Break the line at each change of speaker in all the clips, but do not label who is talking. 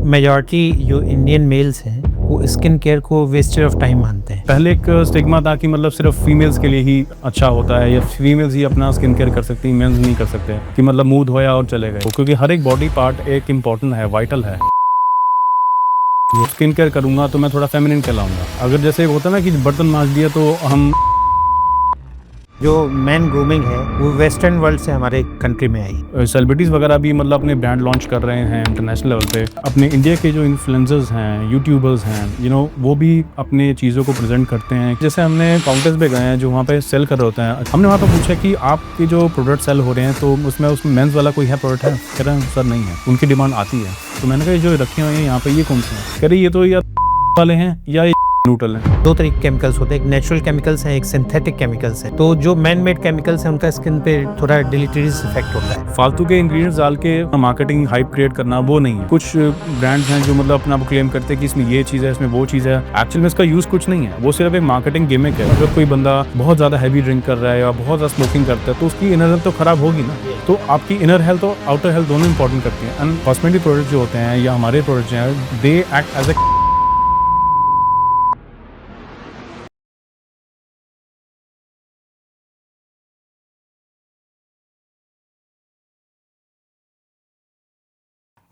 Majority जो Indian mails हैं वो स्किन केयर को वेस्टेज ऑफ टाइम मानते हैं।
पहले एक स्टिग्मा था कि मतलब सिर्फ फीमेल्स के लिए ही अच्छा होता है या फीमेल्स ही अपना स्किन केयर कर सकती हैं, मेंस नहीं कर सकते, कि मतलब मुंह धोया और चले गए, क्योंकि हर एक बॉडी पार्ट एक इम्पॉर्टेंट है, वाइटल है। स्किन केयर करूंगा तो मैं थोड़ा फेमिनिन कहलाऊंगा। अगर जैसे होता है ना कि बर्तन मांज दिया तो हम
जो मैन ग्रूमिंग है वो वेस्टर्न वर्ल्ड से हमारे कंट्री में आई।
सेलिब्रिटीज़ वगैरह भी मतलब अपने ब्रांड लॉन्च कर रहे हैं इंटरनेशनल लेवल पे। अपने इंडिया के जो इन्फ्लुएंसर्स हैं, यूट्यूबर्स हैं, वो भी अपने चीज़ों को प्रेजेंट करते हैं। जैसे हमने काउंटर्स पे गए हैं जो वहाँ पे सेल कर रहे होते हैं, हमने वहाँ पर पूछा कि आपके जो प्रोडक्ट सेल हो रहे हैं तो उसमें मेंस वाला कोई है प्रोडक्ट है? कह रहे हैं सर नहीं है, उनकी डिमांड आती है। तो मैंने कहा जो रखे हुए हैं यहाँ पे ये कौन से हैं? कह रहे ये तो या वाले हैं या न्यूट्रल हैं।
दो तरीके केमिकल्स होते हैं, एक नेचुरल केमिकल्स हैं, एक सिंथेटिक केमिकल्स हैं। तो जो मैन मेड केमिकल्स हैं उनका स्किन पे थोड़ा डिलीटरीज इफेक्ट होता है।
फालतू के इंग्रेडिएंट्स डाल के मार्केटिंग हाइप क्रिएट करना वो नहीं है। कुछ ब्रांड्स हैं जो मतलब अपना क्लेम करते हैं कि इसमें ये चीज़ है, इसमें वो चीज़ है। एक्चुअल में इसका यूज़ कुछ नहीं है, वो सिर्फ एक मार्केटिंग गिमिक है। अगर कोई बंदा बहुत ज़्यादा हैवी ड्रिंक कर रहा है या बहुत ज़्यादा स्मोकिंग करता है तो उसकी इनर हेल्थ तो खराब होगी ना। तो आपकी इनर हेल्थ और आउटर हेल्थ दोनों इंपॉर्टेंट करती हैं। एंड कॉस्मेटिक प्रोडक्ट जो होते हैं या हमारे प्रोडक्ट जो हैं, दे एक्ट एज ए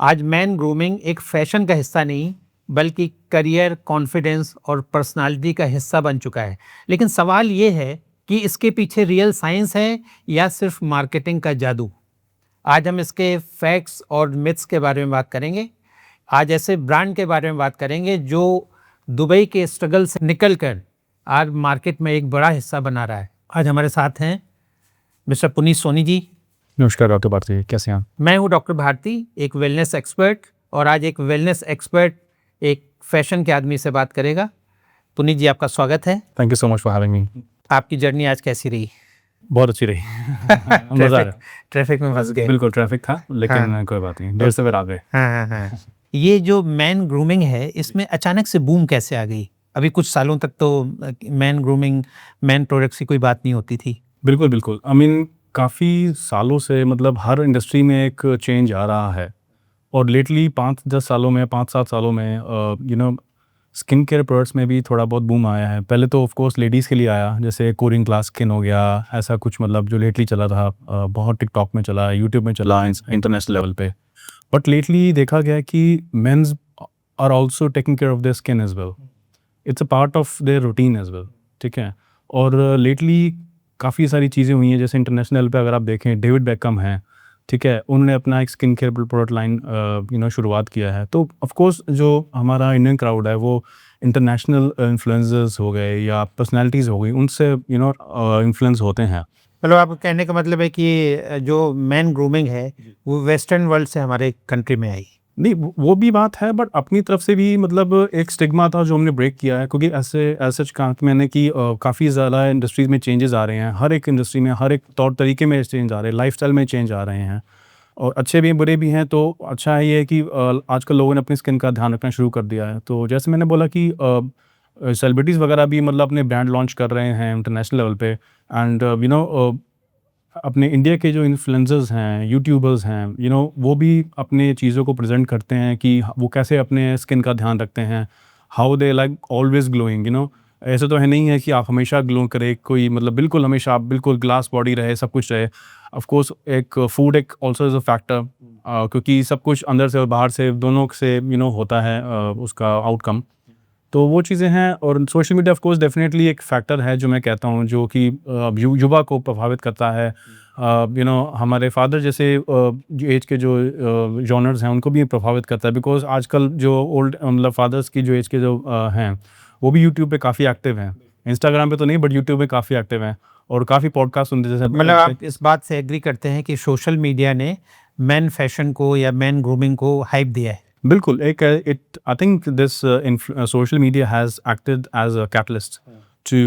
आज मैन ग्रूमिंग एक फैशन का हिस्सा नहीं बल्कि करियर, कॉन्फिडेंस और पर्सनालिटी का हिस्सा बन चुका है। लेकिन सवाल ये है कि इसके पीछे रियल साइंस है या सिर्फ मार्केटिंग का जादू। आज हम इसके फैक्ट्स और मिथ्स के बारे में बात करेंगे। आज ऐसे ब्रांड के बारे में बात करेंगे जो दुबई के स्ट्रगल से निकलकर आज मार्केट में एक बड़ा हिस्सा बना रहा है। आज हमारे साथ हैं मिस्टर पुनीत सोनी जी।
नमस्कार डॉक्टर भारती, कैसे हैं आप?
मैं हूं डॉक्टर भारती, एक वेलनेस एक्सपर्ट, और आज एक वेलनेस एक्सपर्ट एक फैशन के आदमी से बात करेगा। पुनीत जी, आपका स्वागत है।
Thank you so much for having me.
आपकी जर्नी आज कैसी रही?
बहुत अच्छी रही। मजा आया।
ट्रैफिक में फंस गए?
बिल्कुल ट्रैफिक था, लेकिन
हाँ।
कोई बात नहीं, देर से फिर आ गए।
हाँ। ये जो मैन ग्रूमिंग है इसमें अचानक से बूम कैसे आ गई? अभी कुछ सालों तक तो मैन ग्रूमिंग, मैन प्रोडक्ट्स की कोई बात नहीं होती थी।
बिल्कुल आई मीन काफ़ी सालों से मतलब हर इंडस्ट्री में एक चेंज आ रहा है। और लेटली 5-10 सालों में, 5-7 सालों में स्किन केयर प्रोडक्ट्स में भी थोड़ा बहुत बूम आया है। पहले तो ऑफ कोर्स लेडीज़ के लिए आया, जैसे कोरियन ग्लास स्किन हो गया, ऐसा कुछ मतलब जो लेटली चला था। बहुत टिकटॉक में चला, यूट्यूब में चला, इंटरनेशनल लेवल पे। बट लेटली देखा गया है कि mens are also taking care of their skin as well. It's a part of their routine as well, ठीक है। और लेटली काफ़ी सारी चीज़ें हुई हैं, जैसे इंटरनेशनल पे अगर आप देखें, डेविड बेकहम हैं, ठीक है, उन्होंने अपना एक स्किन केयर प्रोडक्ट लाइन शुरुआत किया है। तो ऑफ कोर्स जो हमारा इंडियन क्राउड है वो इंटरनेशनल इन्फ्लुएंसर्स हो गए या पर्सनालिटीज़ हो गई, उनसे इन्फ्लुएंस होते हैं।
मतलब आपको कहने का मतलब है कि जो मैन ग्रूमिंग है वो वेस्टर्न वर्ल्ड से हमारे कंट्री में आई।
नहीं, वो भी बात है, बट अपनी तरफ से भी मतलब एक स्टिग्मा था जो हमने ब्रेक किया है, क्योंकि ऐसे कहा मैंने कि काफ़ी ज़्यादा इंडस्ट्रीज़ में चेंजेस आ रहे हैं। हर एक इंडस्ट्री में, हर एक तौर तरीके में चेंज आ रहे हैं, लाइफस्टाइल में चेंज आ रहे हैं, और अच्छे भी बुरे भी हैं। तो अच्छा है ये कि आजकल लोगों ने अपनी स्किन का ध्यान रखना शुरू कर दिया है। तो जैसे मैंने बोला कि सेलिब्रिटीज़ वगैरह भी मतलब अपने ब्रांड लॉन्च कर रहे हैं इंटरनेशनल लेवल पे। एंड अपने इंडिया के जो इन्फ्लुएंसर्स हैं, यूट्यूबर्स हैं, वो भी अपने चीज़ों को प्रेजेंट करते हैं कि वो कैसे अपने स्किन का ध्यान रखते हैं, how they like always glowing. ऐसे तो है नहीं है कि आप हमेशा ग्लो करें, कोई मतलब बिल्कुल हमेशा आप बिल्कुल ग्लास बॉडी रहे, सब कुछ रहे। ऑफ कोर्स एक फूड एक ऑल्सो इज़ अ फैक्टर, क्योंकि सब कुछ अंदर से और बाहर से दोनों से होता है उसका आउटकम। तो वो चीज़ें हैं। और social media of course definitely एक फैक्टर है जो मैं कहता हूँ, जो कि युवा को प्रभावित करता है। हमारे फादर जैसे जो एज के जो जॉनर्स हैं उनको भी प्रभावित करता है, बिकॉज आजकल जो ओल्ड मतलब फादर्स की जो एज के जो हैं वो भी यूट्यूब पे काफ़ी एक्टिव हैं। इंस्टाग्राम पे तो नहीं, बट यूट्यूब पे काफ़ी एक्टिव हैं और काफ़ी पॉडकास्ट सुनते हैं। जैसे
मतलब आप इस बात से एग्री करते हैं कि सोशल मीडिया ने मैन फैशन को या मैन ग्रूमिंग को हाइप दिया है?
बिल्कुल। एक I think this social media has acted as a catalyst to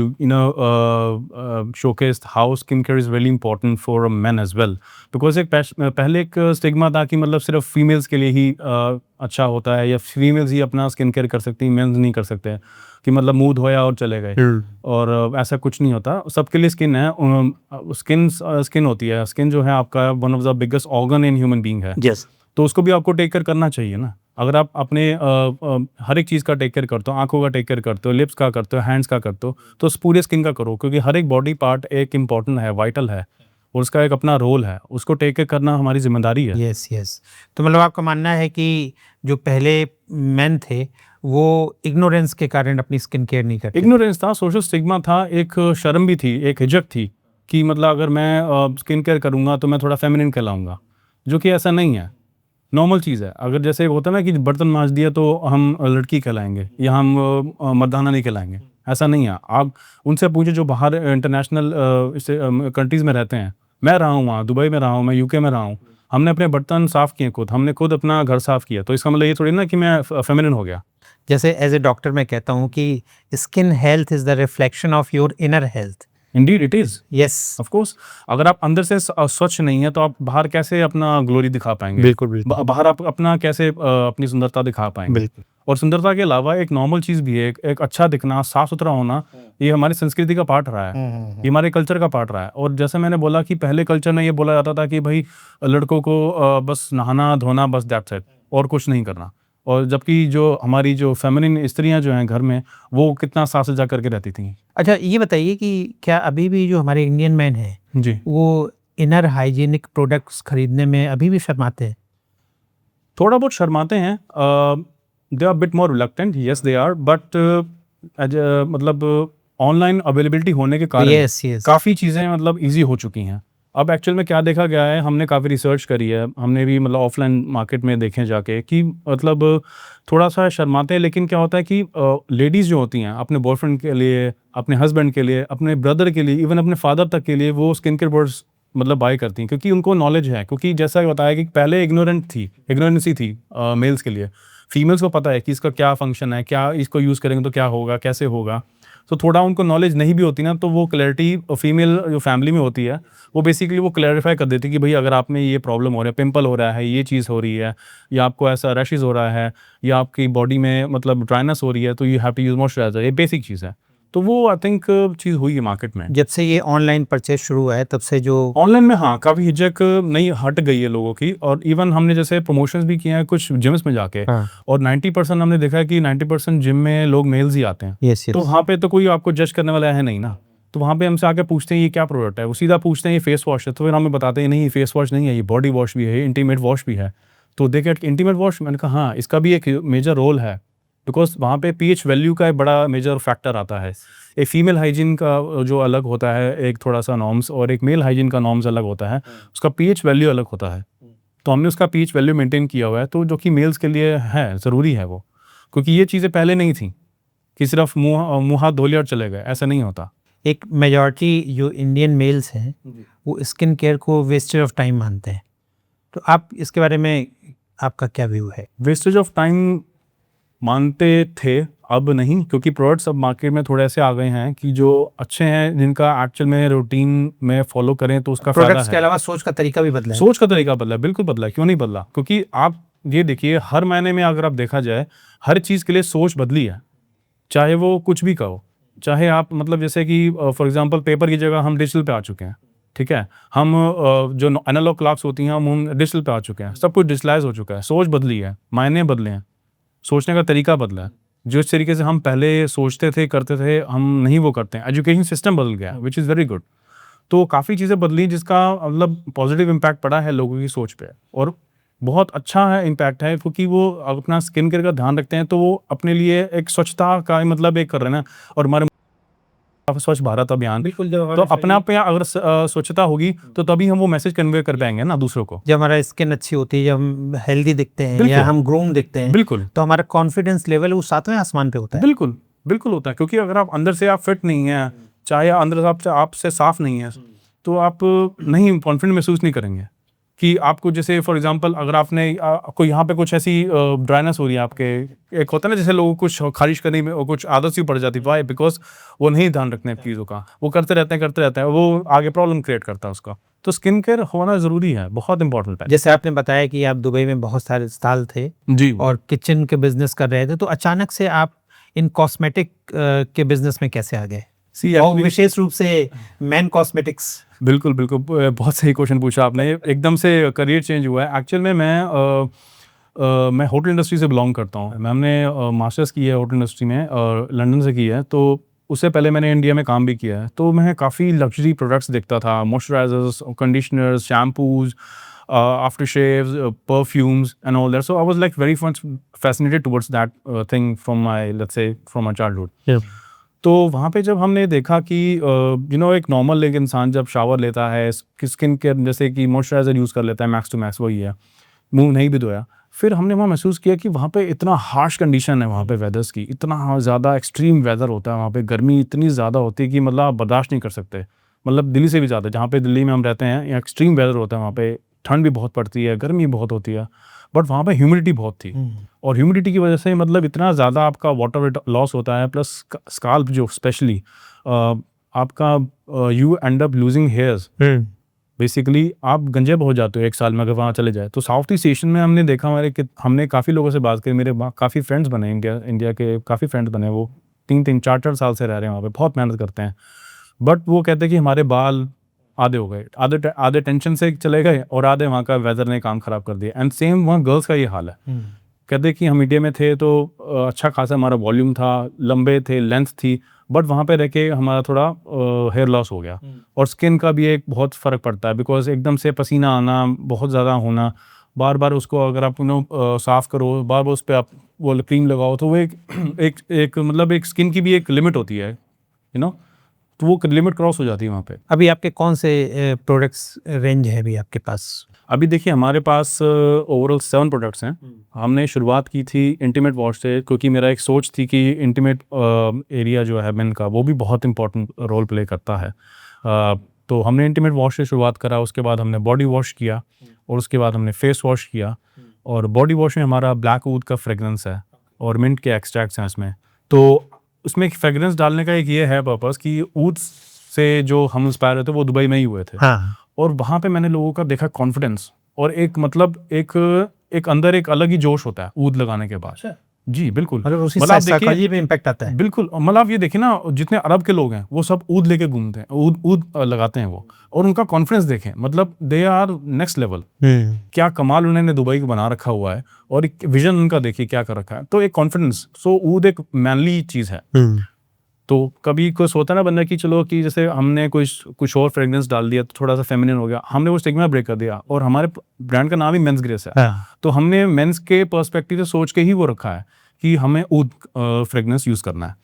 showcase how skincare is really important for a man as well, because पहले एक स्टिग्मा था कि मतलब सिर्फ फीमेल्स के लिए ही अच्छा होता है या फीमेल्स ही अपना स्किन केयर कर सकती हैं, मेंस नहीं कर सकते, कि मतलब मुंह धोया और चले गए। और ऐसा कुछ नहीं होता, सबके लिए स्किन है। स्किन होती है, स्किन जो है आपका one of the biggest organ in human being है।
यस।
तो उसको भी आपको टेक केयर करना चाहिए ना। अगर आप अपने हर एक चीज़ का टेक केयर करते हो, आँखों का टेक केयर करते हो, लिप्स का करते हो, हैंड्स का करते हो, तो उस पूरे स्किन का करो, क्योंकि हर एक बॉडी पार्ट एक इम्पॉर्टेंट है, वाइटल है और उसका एक अपना रोल है, उसको टेक केयर करना हमारी ज़िम्मेदारी है।
Yes yes. तो मतलब आपका मानना है कि जो पहले मेन थे वो इग्नोरेंस के कारण अपनी स्किन केयर नहीं करते।
इग्नोरेंस था, सोशल स्टिग्मा था, एक शर्म भी थी, एक हिचक थी कि मतलब अगर मैं स्किन केयर करूँगा तो मैं थोड़ा फेमिनिन कहलाऊँगा, जो कि ऐसा नहीं है, नॉर्मल चीज़ है। अगर जैसे होता है ना कि बर्तन मांज दिया तो हम लड़की कहलाएँगे या हम मर्दाना नहीं कहलाएँगे, ऐसा नहीं है। आप उनसे पूछिए जो बाहर इंटरनेशनल कंट्रीज़ में रहते हैं, मैं रहा हूँ वहाँ, दुबई में रहा हूँ, मैं यूके में रहा हूँ, हमने अपने बर्तन साफ़ किए खुद, हमने खुद अपना घर साफ़ किया, तो इसका मतलब ये थोड़ी ना कि मैं फेमिनिन हो गया।
जैसे एज ए डॉक्टर मैं कहता हूँ कि skin health is the reflection of your inner health.
Indeed it is.
Yes.
Of course, अगर आप अंदर से स्वच्छ नहीं है तो आप बाहर कैसे अपना ग्लोरी दिखा पाएंगे?
बिल्कुल बिल्कुल
बाहर आप अपना कैसे अपनी सुंदरता दिखा पाएंगे?
बिल्कुल।
और सुंदरता के अलावा एक नॉर्मल चीज़ भी है, एक अच्छा दिखना, साफ सुथरा होना, ये हमारी संस्कृति का पार्ट रहा है, ये हमारे कल्चर का पार्ट रहा है। और जैसे मैंने बोला कि पहले कल्चर में ये बोला जाता था कि भाई लड़कों को बस नहाना धोना, बस दैट्स इट, और कुछ नहीं करना। और जबकि जो हमारी जो फेमिनिन स्त्रियां जो हैं घर में, वो कितना साफ सजा करके रहती थी।
अच्छा ये बताइए कि क्या अभी भी जो हमारे इंडियन मैन हैं
जी,
वो इनर हाइजीनिक प्रोडक्ट्स खरीदने में अभी भी शर्माते हैं?
थोड़ा बहुत शर्माते हैं, they are bit more reluctant, yes they are, but मतलब ऑनलाइन अवेलेबिलिटी होने के कारण
यस यस।
काफ़ी चीज़ें मतलब ईजी हो चुकी हैं। अब एक्चुअल में क्या देखा गया है, हमने काफ़ी रिसर्च करी है, हमने भी मतलब ऑफलाइन मार्केट में देखे जाके कि मतलब थोड़ा सा शर्माते हैं, लेकिन क्या होता है कि लेडीज़ जो होती हैं अपने बॉयफ्रेंड के लिए, अपने हस्बैंड के लिए, अपने ब्रदर के लिए, इवन अपने फादर तक के लिए वो स्किन केयर प्रोडक्ट्स मतलब बाय करती हैं, क्योंकि उनको नॉलेज है। क्योंकि जैसा कि बताया कि पहले इग्नोरेंसी थी मेल्स के लिए, फीमेल्स को पता है कि इसका क्या फंक्शन है, क्या इसको यूज़ करेंगे तो क्या होगा, कैसे होगा। तो थोड़ा उनको नॉलेज नहीं भी होती ना, तो वो क्लैरिटी फीमेल जो फैमिली में होती है, वो बेसिकली वो क्लैरिफाई कर देती है कि भाई अगर आप में ये प्रॉब्लम हो रहा है, पिंपल हो रहा है, ये चीज़ हो रही है, या आपको ऐसा रैशेज़ हो रहा है, या आपकी बॉडी में मतलब ड्राइनेस हो रही है, तो you have to use moisturiser, ये बेसिक चीज़ है। तो वो आई थिंक चीज़ हुई है मार्केट में।
जब से ये ऑनलाइन परचेज शुरू हुआ है तब से जो
ऑनलाइन में हाँ, काफ़ी हिचक नहीं हट गई है लोगों की, और इवन हमने जैसे प्रमोशंस भी किए हैं कुछ जिम्स में जाके,
हाँ
और 90% हमने देखा है कि 90% जिम में लोग मेल्स ही आते हैं।
यस
तो
यस।
वहाँ पे तो कोई आपको जज करने वाला है नहीं ना, तो वहाँ पे हमसे आके पूछते हैं ये क्या प्रोडक्ट है, वो सीधा पूछते हैं ये फेस वॉश है, तो फिर हमें बताते हैं नहीं ये फेस वॉश नहीं है, ये बॉडी वॉश भी है, इंटीमेट वॉश भी है। तो देखे इंटीमेट वॉश, मैंने कहा हाँ इसका भी एक मेजर रोल है, बिकॉज वहाँ पे पीएच वैल्यू का एक बड़ा मेजर फैक्टर आता है। एक फीमेल हाइजीन का जो अलग होता है एक थोड़ा सा नॉर्म्स, और एक मेल हाइजीन का नॉर्म्स अलग होता है, उसका पीएच वैल्यू अलग होता है। तो हमने उसका पीएच वैल्यू मेंटेन किया हुआ है, तो जो कि मेल्स के लिए है ज़रूरी है वो, क्योंकि ये चीज़ें पहले नहीं थी कि सिर्फ मुँह हाथ धो लिया और चले गए, ऐसा नहीं होता।
एक मेजॉरिटी जो इंडियन मेल्स हैं वो स्किन केयर को वेस्टेज ऑफ टाइम मानते हैं, तो आप इसके बारे में आपका क्या व्यू है?
वेस्टेज ऑफ टाइम मानते थे, अब नहीं, क्योंकि प्रोडक्ट्स अब मार्केट में थोड़े ऐसे आ गए हैं कि जो अच्छे हैं, जिनका एक्चुअल में रूटीन में फॉलो करें तो उसका फायदा
प्रोडक्ट्स के
है।
अलावा सोच का तरीका भी बदला है।
सोच का तरीका बदला है, बिल्कुल बदला है, क्यों नहीं बदला? क्योंकि आप ये देखिए हर महीने में अगर आप देखा जाए, हर चीज़ के लिए सोच बदली है, चाहे वो कुछ भी कहो, चाहे आप मतलब जैसे कि फॉर एग्जांपल पेपर की जगह हम डिजिटल पे आ चुके हैं, ठीक है? हम जो एनालॉग क्लॉक्स होती हैं हम डिजिटल पे आ चुके हैं, सब कुछ डिजिटलाइज हो चुका है, सोच बदली है, मायने बदले हैं, सोचने का तरीका बदला है। जिस तरीके से हम पहले सोचते थे, करते थे, हम नहीं वो करते हैं। एजुकेशन सिस्टम बदल गया, व्हिच इज़ वेरी गुड। तो काफ़ी चीज़ें बदली जिसका मतलब पॉजिटिव इम्पैक्ट पड़ा है लोगों की सोच पे, और बहुत अच्छा है इम्पैक्ट है, क्योंकि वो अपना स्किन केयर का ध्यान रखते हैं, तो वो अपने लिए एक स्वच्छता का मतलब एक कर रहे हैं ना। और हमारे स्वच्छ भारत अभियान,
बिल्कुल।
तो अपने आप में अगर स्वच्छता होगी तो तभी हम वो मैसेज कन्वे कर पाएंगे ना दूसरों को।
जब हमारा स्किन अच्छी होती है, जब हम हेल्दी दिखते हैं या
बिल्कुल।
हम ग्रूम दिखते हैं,
बिल्कुल
तो हमारा कॉन्फिडेंस लेवल वो सातवें आसमान पे होता है।
बिल्कुल बिल्कुल होता है, क्योंकि अगर आप अंदर से आप फिट नहीं है, चाहे अंदर से आपसे साफ नहीं है, तो आप नहीं कॉन्फिडेंट महसूस नहीं करेंगे। कि आपको जैसे फॉर एग्जांपल अगर आपने आपको यहाँ पे कुछ ऐसी ड्राइनेस हो रही है आपके, एक होता है ना जैसे लोगों को कुछ खारिश करने में और कुछ आदत सी पड़ जाती है, वाई बिकॉज वो नहीं ध्यान रखते हैं चीज़ों का, वो करते रहते हैं, वो आगे प्रॉब्लम क्रिएट करता है उसका। तो स्किन केयर होना ज़रूरी है, बहुत इंपॉर्टेंट है।
जैसे आपने बताया कि आप दुबई में बहुत सारे साल थे
जी,
और किचन के बिजनेस कर रहे थे, तो अचानक से आप इन कॉस्मेटिक के बिजनेस में कैसे आ गए, और विशेष रूप से मैन कॉस्मेटिक्स?
बिल्कुल बिल्कुल, बहुत सही क्वेश्चन पूछा आपने। एकदम से करियर चेंज हुआ है एक्चुअल में। मैं मैं होटल इंडस्ट्री से बिलोंग करता हूँ। मैम ने मास्टर्स की है होटल इंडस्ट्री में और लंदन से की है, तो उससे पहले मैंने इंडिया में काम भी किया है। तो मैं काफ़ी लग्जरी प्रोडक्ट्स देखता था, moisturisers, conditioners, shampoos, after shaves, perfumes and all that. So I was like very much fascinated towards that thing from my, let's say, from my childhood. तो वहाँ पे जब हमने देखा कि एक नॉर्मल एक इंसान जब शावर लेता है, स्किन केयर जैसे कि मॉइस्चराइजर यूज़ कर लेता है, मैक्स टू मैक्स वही है, मुंह नहीं भी धोया, फिर हमने वहाँ महसूस किया कि वहाँ पे इतना हार्श कंडीशन है वहाँ पे वेदर्स की, इतना ज़्यादा एक्सट्रीम वेदर होता है वहाँ पे, गर्मी इतनी ज़्यादा होती है कि मतलब आप बर्दाश्त नहीं कर सकते, मतलब दिल्ली से भी ज़्यादा। जहाँ पे दिल्ली में हम रहते हैं यहाँ एक्सट्रीम वेदर होता है, वहाँ पे ठंड भी बहुत पड़ती है, गर्मी बहुत होती है, बट वहाँ पे ह्यूमिडिटी बहुत थी। और ह्यूमिडिटी की वजह से मतलब इतना ज़्यादा आपका वाटर लॉस होता है, प्लस स्काल्प जो स्पेशली आपका you and up losing hairs, basically आप गंजे हो जाते हो एक साल में अगर वहाँ चले जाए। तो साउथ ईस्ट एशियन में हमने देखा, हमने काफ़ी लोगों से बात करी, मेरे काफ़ी फ्रेंड्स बने इंडिया के काफ़ी फ्रेंड्स बने, वो 3-4 साल से रह रहे हैं वहाँ पे, बहुत मेहनत करते हैं, बट वो कहते हैं कि हमारे बाल आधे हो गए, आधे टेंशन से चले गए और आधे वहाँ का वेदर ने काम ख़राब कर दिया। एंड सेम वहाँ गर्ल्स का ये हाल है। कहते कि हम इंडिया में थे तो अच्छा खासा हमारा वॉल्यूम था, लंबे थे, लेंथ थी, बट वहाँ पे रह के हमारा थोड़ा हेयर लॉस हो गया। और स्किन का भी एक बहुत फ़र्क पड़ता है, बिकॉज एकदम से पसीना आना, बहुत ज़्यादा होना, बार बार उसको अगर आप साफ़ करो, बार बार उस पर आप वो क्रीम लगाओ, तो वो एक मतलब एक स्किन की भी एक लिमिट होती है, तो वो लिमिट क्रॉस हो जाती है वहाँ पे।
अभी आपके कौन से प्रोडक्ट्स रेंज है अभी आपके पास?
अभी देखिए हमारे पास ओवरऑल 7 प्रोडक्ट्स हैं। हमने शुरुआत की थी इंटीमेट वॉश से, क्योंकि मेरा एक सोच थी कि इंटीमेट एरिया जो है मेन का, वो भी बहुत इंपॉर्टेंट रोल प्ले करता है। तो हमने इंटीमेट वॉश से शुरुआत करा, उसके बाद हमने बॉडी वॉश किया, और उसके बाद हमने फेस वॉश किया। और बॉडी वॉश में हमारा ब्लैक वूड का फ्रेगरेंस है और मिंट के एक्सट्रैक्ट्स हैं इसमें। तो उसमें एक फ्रेगरेंस डालने का एक ये है पर्पस कि ऊद से जो हम इंस्पायर हुए थे वो दुबई में ही हुए थे।
हाँ।
और वहाँ पे मैंने लोगों का देखा कॉन्फिडेंस, और एक मतलब एक अंदर एक अलग ही जोश होता है ऊद लगाने के बाद। जी बिल्कुल,
मतलब उसी
मतलब आप
साइकोलॉजी पे इम्पैक्ट आता है।
बिल्कुल, मतलब आप ये देखिए ना, जितने अरब के लोग हैं वो सब ऊद लेके घूमते हैं, ऊद लगाते हैं वो, और उनका कॉन्फिडेंस देखें, मतलब दे आर नेक्स्ट लेवल। क्या कमाल उन्होंने दुबई को बना रखा हुआ है, और एक विजन उनका देखिए क्या कर रखा है, तो एक कॉन्फिडेंस। सो ऊद एक मैनली चीज़ है। तो कभी कुछ होता है ना बंदा कि चलो कि जैसे हमने कुछ और फ्रेगरेंस डाल दिया तो थोड़ा सा फेमिनिन हो गया, हमने वो स्टिग्मा ब्रेक कर दिया, और हमारे ब्रांड का नाम ही मेंस ग्रेस है। तो हमने मेंस के पर्सपेक्टिव से सोच के ही वो रखा है कि हमें ऊद फ्रेगरेंस यूज़ करना है।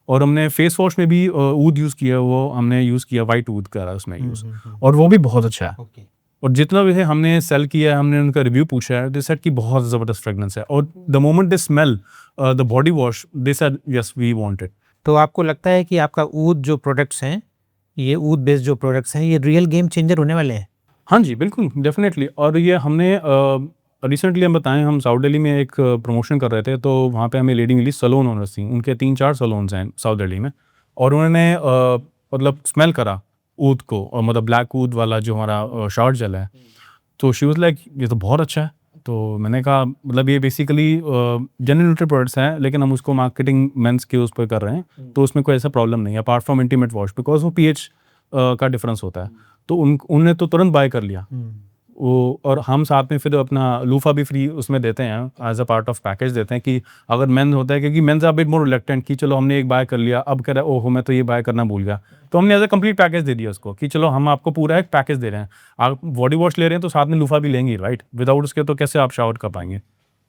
और हमने फेस वॉश में भी ऊद यूज़ किया, वो हमने यूज़ किया, वाइट ऊद का उसमें यूज़, और वो भी बहुत अच्छा है। और जितना भी है हमने सेल किया है, हमने उनका रिव्यू पूछा है, दे सेड कि बहुत ज़बरदस्त फ्रेगरेंस है, और the moment they smell the body wash, they said yes we want it.
तो आपको लगता है कि आपका ऊद जो प्रोडक्ट्स हैं, ये ऊद बेस्ड जो प्रोडक्ट्स हैं, ये रियल गेम चेंजर होने वाले हैं?
हाँ जी, बिल्कुल, डेफिनेटली। और ये हमने रिसेंटली हम बताएं, हम साउथ दिल्ली में एक प्रमोशन कर रहे थे, तो वहाँ पे हमें लेडी मिली, सैलून ओनर्स थी, उनके 3-4 सैलून्स हैं साउथ दिल्ली में, और उन्होंने मतलब स्मेल करा ऊद को, और मतलब ब्लैक ऊद वाला जो हमारा शावर जेल है, तो शी वाज लाइक ये तो बहुत अच्छा है। तो मैंने कहा मतलब ये बेसिकली जनरल न्यूट्री प्रोडक्ट्स हैं, लेकिन हम उसको मार्केटिंग मेंस के उस पर कर रहे हैं, तो उसमें कोई ऐसा प्रॉब्लम नहीं है apart from intimate wash, because वो पीएच का डिफरेंस होता है। तो उनने तो तुरंत बाय कर लिया वो, और हम साथ में फिर अपना लूफा भी फ्री उसमें देते हैं, as a part of package देते हैं कि अगर मेन होता है, क्योंकि mens are bit more reluctant कि चलो हमने एक बाय कर लिया, अब कह रहा है ओहो मैं तो ये बाय करना भूल गया, तो हमने एज अ कंप्लीट पैकेज दे दिया उसको कि चलो हम आपको पूरा एक पैकेज दे रहे हैं, आप बॉडी वॉश ले रहे हैं तो साथ में लूफा भी लेंगे, राइट, विदाउट उसके तो कैसे आप शावर कर पाएंगे।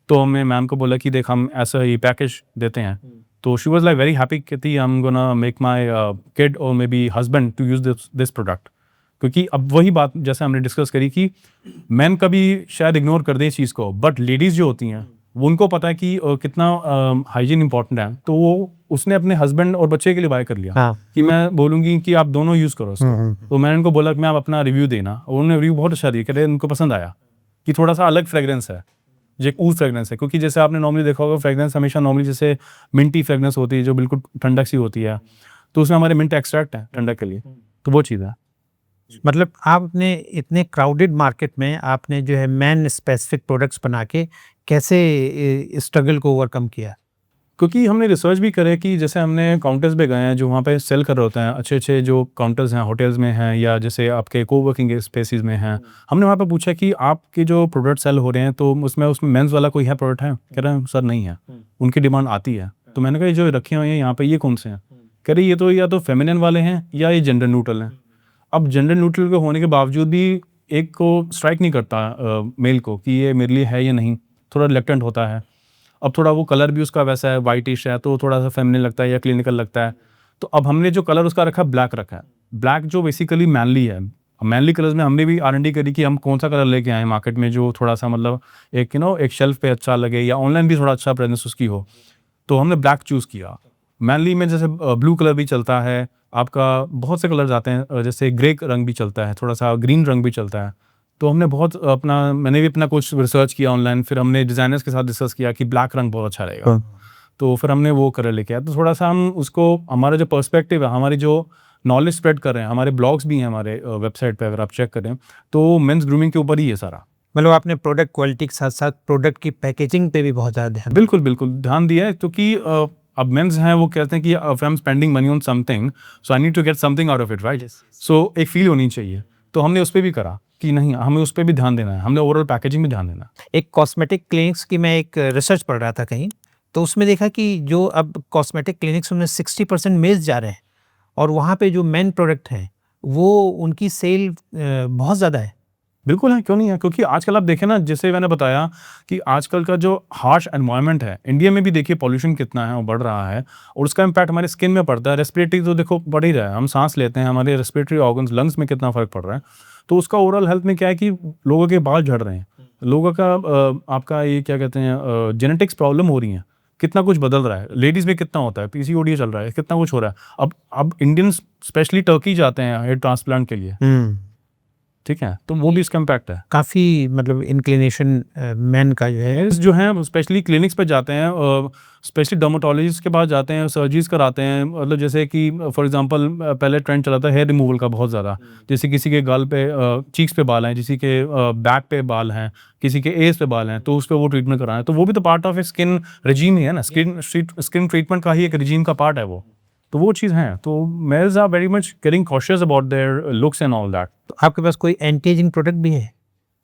तो हमने मैम को बोला कि देख हम ऐसा ही पैकेज देते हैं, तो she was like very happy, कहती I am gonna make my kid और maybe husband to use this product. क्योंकि अब वही बात जैसे हमने डिस्कस करी कि मैन कभी शायद इग्नोर कर दें इस चीज़ को, बट लेडीज़ जो होती हैं वो उनको पता है कि कितना हाइजीन इंपॉर्टेंट है, तो वो उसने अपने हस्बैंड और बच्चे के लिए बाय कर लिया।
हाँ।
कि मैं बोलूँगी कि आप दोनों यूज़ करो उसको। तो मैंने उनको बोला कि मैं आप अपना रिव्यू देना, और उन्होंने रिव्यू बहुत अच्छा दिया, कहते उनको पसंद आया कि थोड़ा सा अलग फ्रेगरेंस है, जो एक ऊद फ्रेगरेंस है, क्योंकि जैसे आपने नॉर्मली देखा होगा फ्रेगरेंस हमेशा नॉर्मली जैसे मिंटी फ्रेगरेंस होती है जो बिल्कुल ठंडक सी होती है, तो उसमें हमारे मिंट एक्सट्रैक्ट है ठंडक के लिए, तो वो चीज़ है।
मतलब आपने इतने क्राउडेड मार्केट में आपने जो है मैन स्पेसिफिक प्रोडक्ट्स बना के कैसे स्ट्रगल को ओवरकम किया?
क्योंकि हमने रिसर्च भी करे कि जैसे हमने काउंटर्स पे गए हैं जो वहाँ पे सेल कर रहे होते हैं, अच्छे-अच्छे जो काउंटर्स हैं होटल्स में हैं या जैसे आपके कोवर्किंग स्पेसेस में हैं। हमने वहाँ पे पूछा कि आपके जो प्रोडक्ट सेल हो रहे हैं तो उसमें मेंस वाला कोई है प्रोडक्ट है? कह रहे हैं सर नहीं है। उनकी डिमांड आती है। तो मैंने कहा ये जो रखे हुए हैं यहाँ पे ये कौन से हैं? कह रहे ये तो या तो फेमिनिन वाले हैं या ये जेंडर न्यूट्रल हैं। अब जेंडर न्यूट्रल के होने के बावजूद भी एक को स्ट्राइक नहीं करता मेल को कि ये मेरे लिए है या नहीं, थोड़ा रिलक्टेंट होता है। अब थोड़ा वो कलर भी उसका वैसा है, वाइटिश है, तो थोड़ा सा फेमिनिन लगता है या क्लिनिकल लगता है। तो अब हमने जो कलर उसका रखा ब्लैक रखा है, ब्लैक जो बेसिकली मैनली है। मैनली कलर्स में हमने भी R&D करी कि हम कौन सा कलर लेके आए मार्केट में जो थोड़ा सा मतलब एक एक शेल्फ पे अच्छा लगे या ऑनलाइन भी थोड़ा अच्छा प्रेजेंस उसकी हो। तो हमने ब्लैक चूज़ किया। मैनली में जैसे ब्लू कलर भी चलता है, आपका बहुत से कलर्स आते हैं, जैसे ग्रे रंग भी चलता है, थोड़ा सा ग्रीन रंग भी चलता है। तो हमने मैंने भी अपना कुछ रिसर्च किया ऑनलाइन, फिर हमने डिज़ाइनर्स के साथ डिस्कस किया कि ब्लैक रंग बहुत अच्छा रहेगा। तो फिर हमने वो कलर लेके आया। तो थोड़ा सा हम उसको, हमारा जो पर्सपेक्टिव है, हमारी जो नॉलेज स्प्रेड कर रहे हैं, हमारे ब्लॉग्स भी हैं हमारे वेबसाइट पे, अगर आप चेक करें तो मेंस ग्रूमिंग के ऊपर ही है सारा।
मतलब आपने प्रोडक्ट क्वालिटी के साथ-साथ प्रोडक्ट की पैकेजिंग पे भी बहुत ज़्यादा ध्यान
बिल्कुल, बिल्कुल ध्यान दिया है क्योंकि अब मेंस हैं वो कहते हैं कि if I am spending money on something so I need to get something out of it, right? So एक फील होनी चाहिए। तो हमने उस पे भी करा कि नहीं, हमें उस पे भी ध्यान देना है, हमने ओवरऑल पैकेजिंग में ध्यान देना है।
एक कॉस्मेटिक क्लिनिक्स की मैं एक रिसर्च पढ़ रहा था कहीं, तो उसमें देखा कि जो अब कॉस्मेटिक क्लिनिक्स उनमें 60% मेल्स जा रहे हैं और वहाँ पे जो मेन प्रोडक्ट हैं, वो उनकी सेल बहुत ज़्यादा है।
बिल्कुल है, क्यों नहीं है? क्योंकि आजकल आप देखें ना, जैसे मैंने बताया कि आजकल का जो हार्श एनवायरनमेंट है, इंडिया में भी देखिए पॉल्यूशन कितना है, वो बढ़ रहा है और उसका इम्पैक्ट हमारे स्किन में पड़ता है। रेस्पिरेटरी तो देखो बढ़ ही रहा है, हम सांस लेते हैं, हमारे रेस्पिरेटरी ऑर्गन्स, लंग्स में कितना फ़र्क पड़ रहा है। तो उसका ओवरऑल हेल्थ में क्या है कि लोगों के बाल झड़ रहे हैं, लोगों का आपका ये क्या कहते हैं जेनेटिक्स प्रॉब्लम हो रही हैं, कितना कुछ बदल रहा है। लेडीज़ में कितना होता है, पीसीओडी चल रहा है, कितना कुछ हो रहा है। अब इंडियंस स्पेशली टर्की जाते हैं हेयर ट्रांसप्लांट के लिए, ठीक है? तो वो भी इसका इम्पैक्ट है।
काफ़ी मतलब इंक्लिनेशन मेन का जो है
जो हैं स्पेशली क्लिनिक्स पे जाते हैं, स्पेशली डर्मेटोलॉजिस्ट के पास जाते हैं, सर्जरीज कराते हैं। मतलब जैसे कि फॉर एग्जांपल पहले ट्रेंड चला था हेयर रिमूवल का बहुत ज़्यादा। जैसे किसी के गाल पे चीक्स पे बाल हैं, किसी के बैक पे बाल हैं, किसी के एज पे बाल हैं, तो उस पे वो ट्रीटमेंट कराना है। तो वो भी तो part of a skin regime ही है ना, स्किन ट्रीटमेंट का ही एक रिजीम का पार्ट है वो। तो वो चीज़ है। तो males are very much getting cautious about their looks and all that.
तो आपके पास कोई एंटी एजिंग प्रोडक्ट भी है?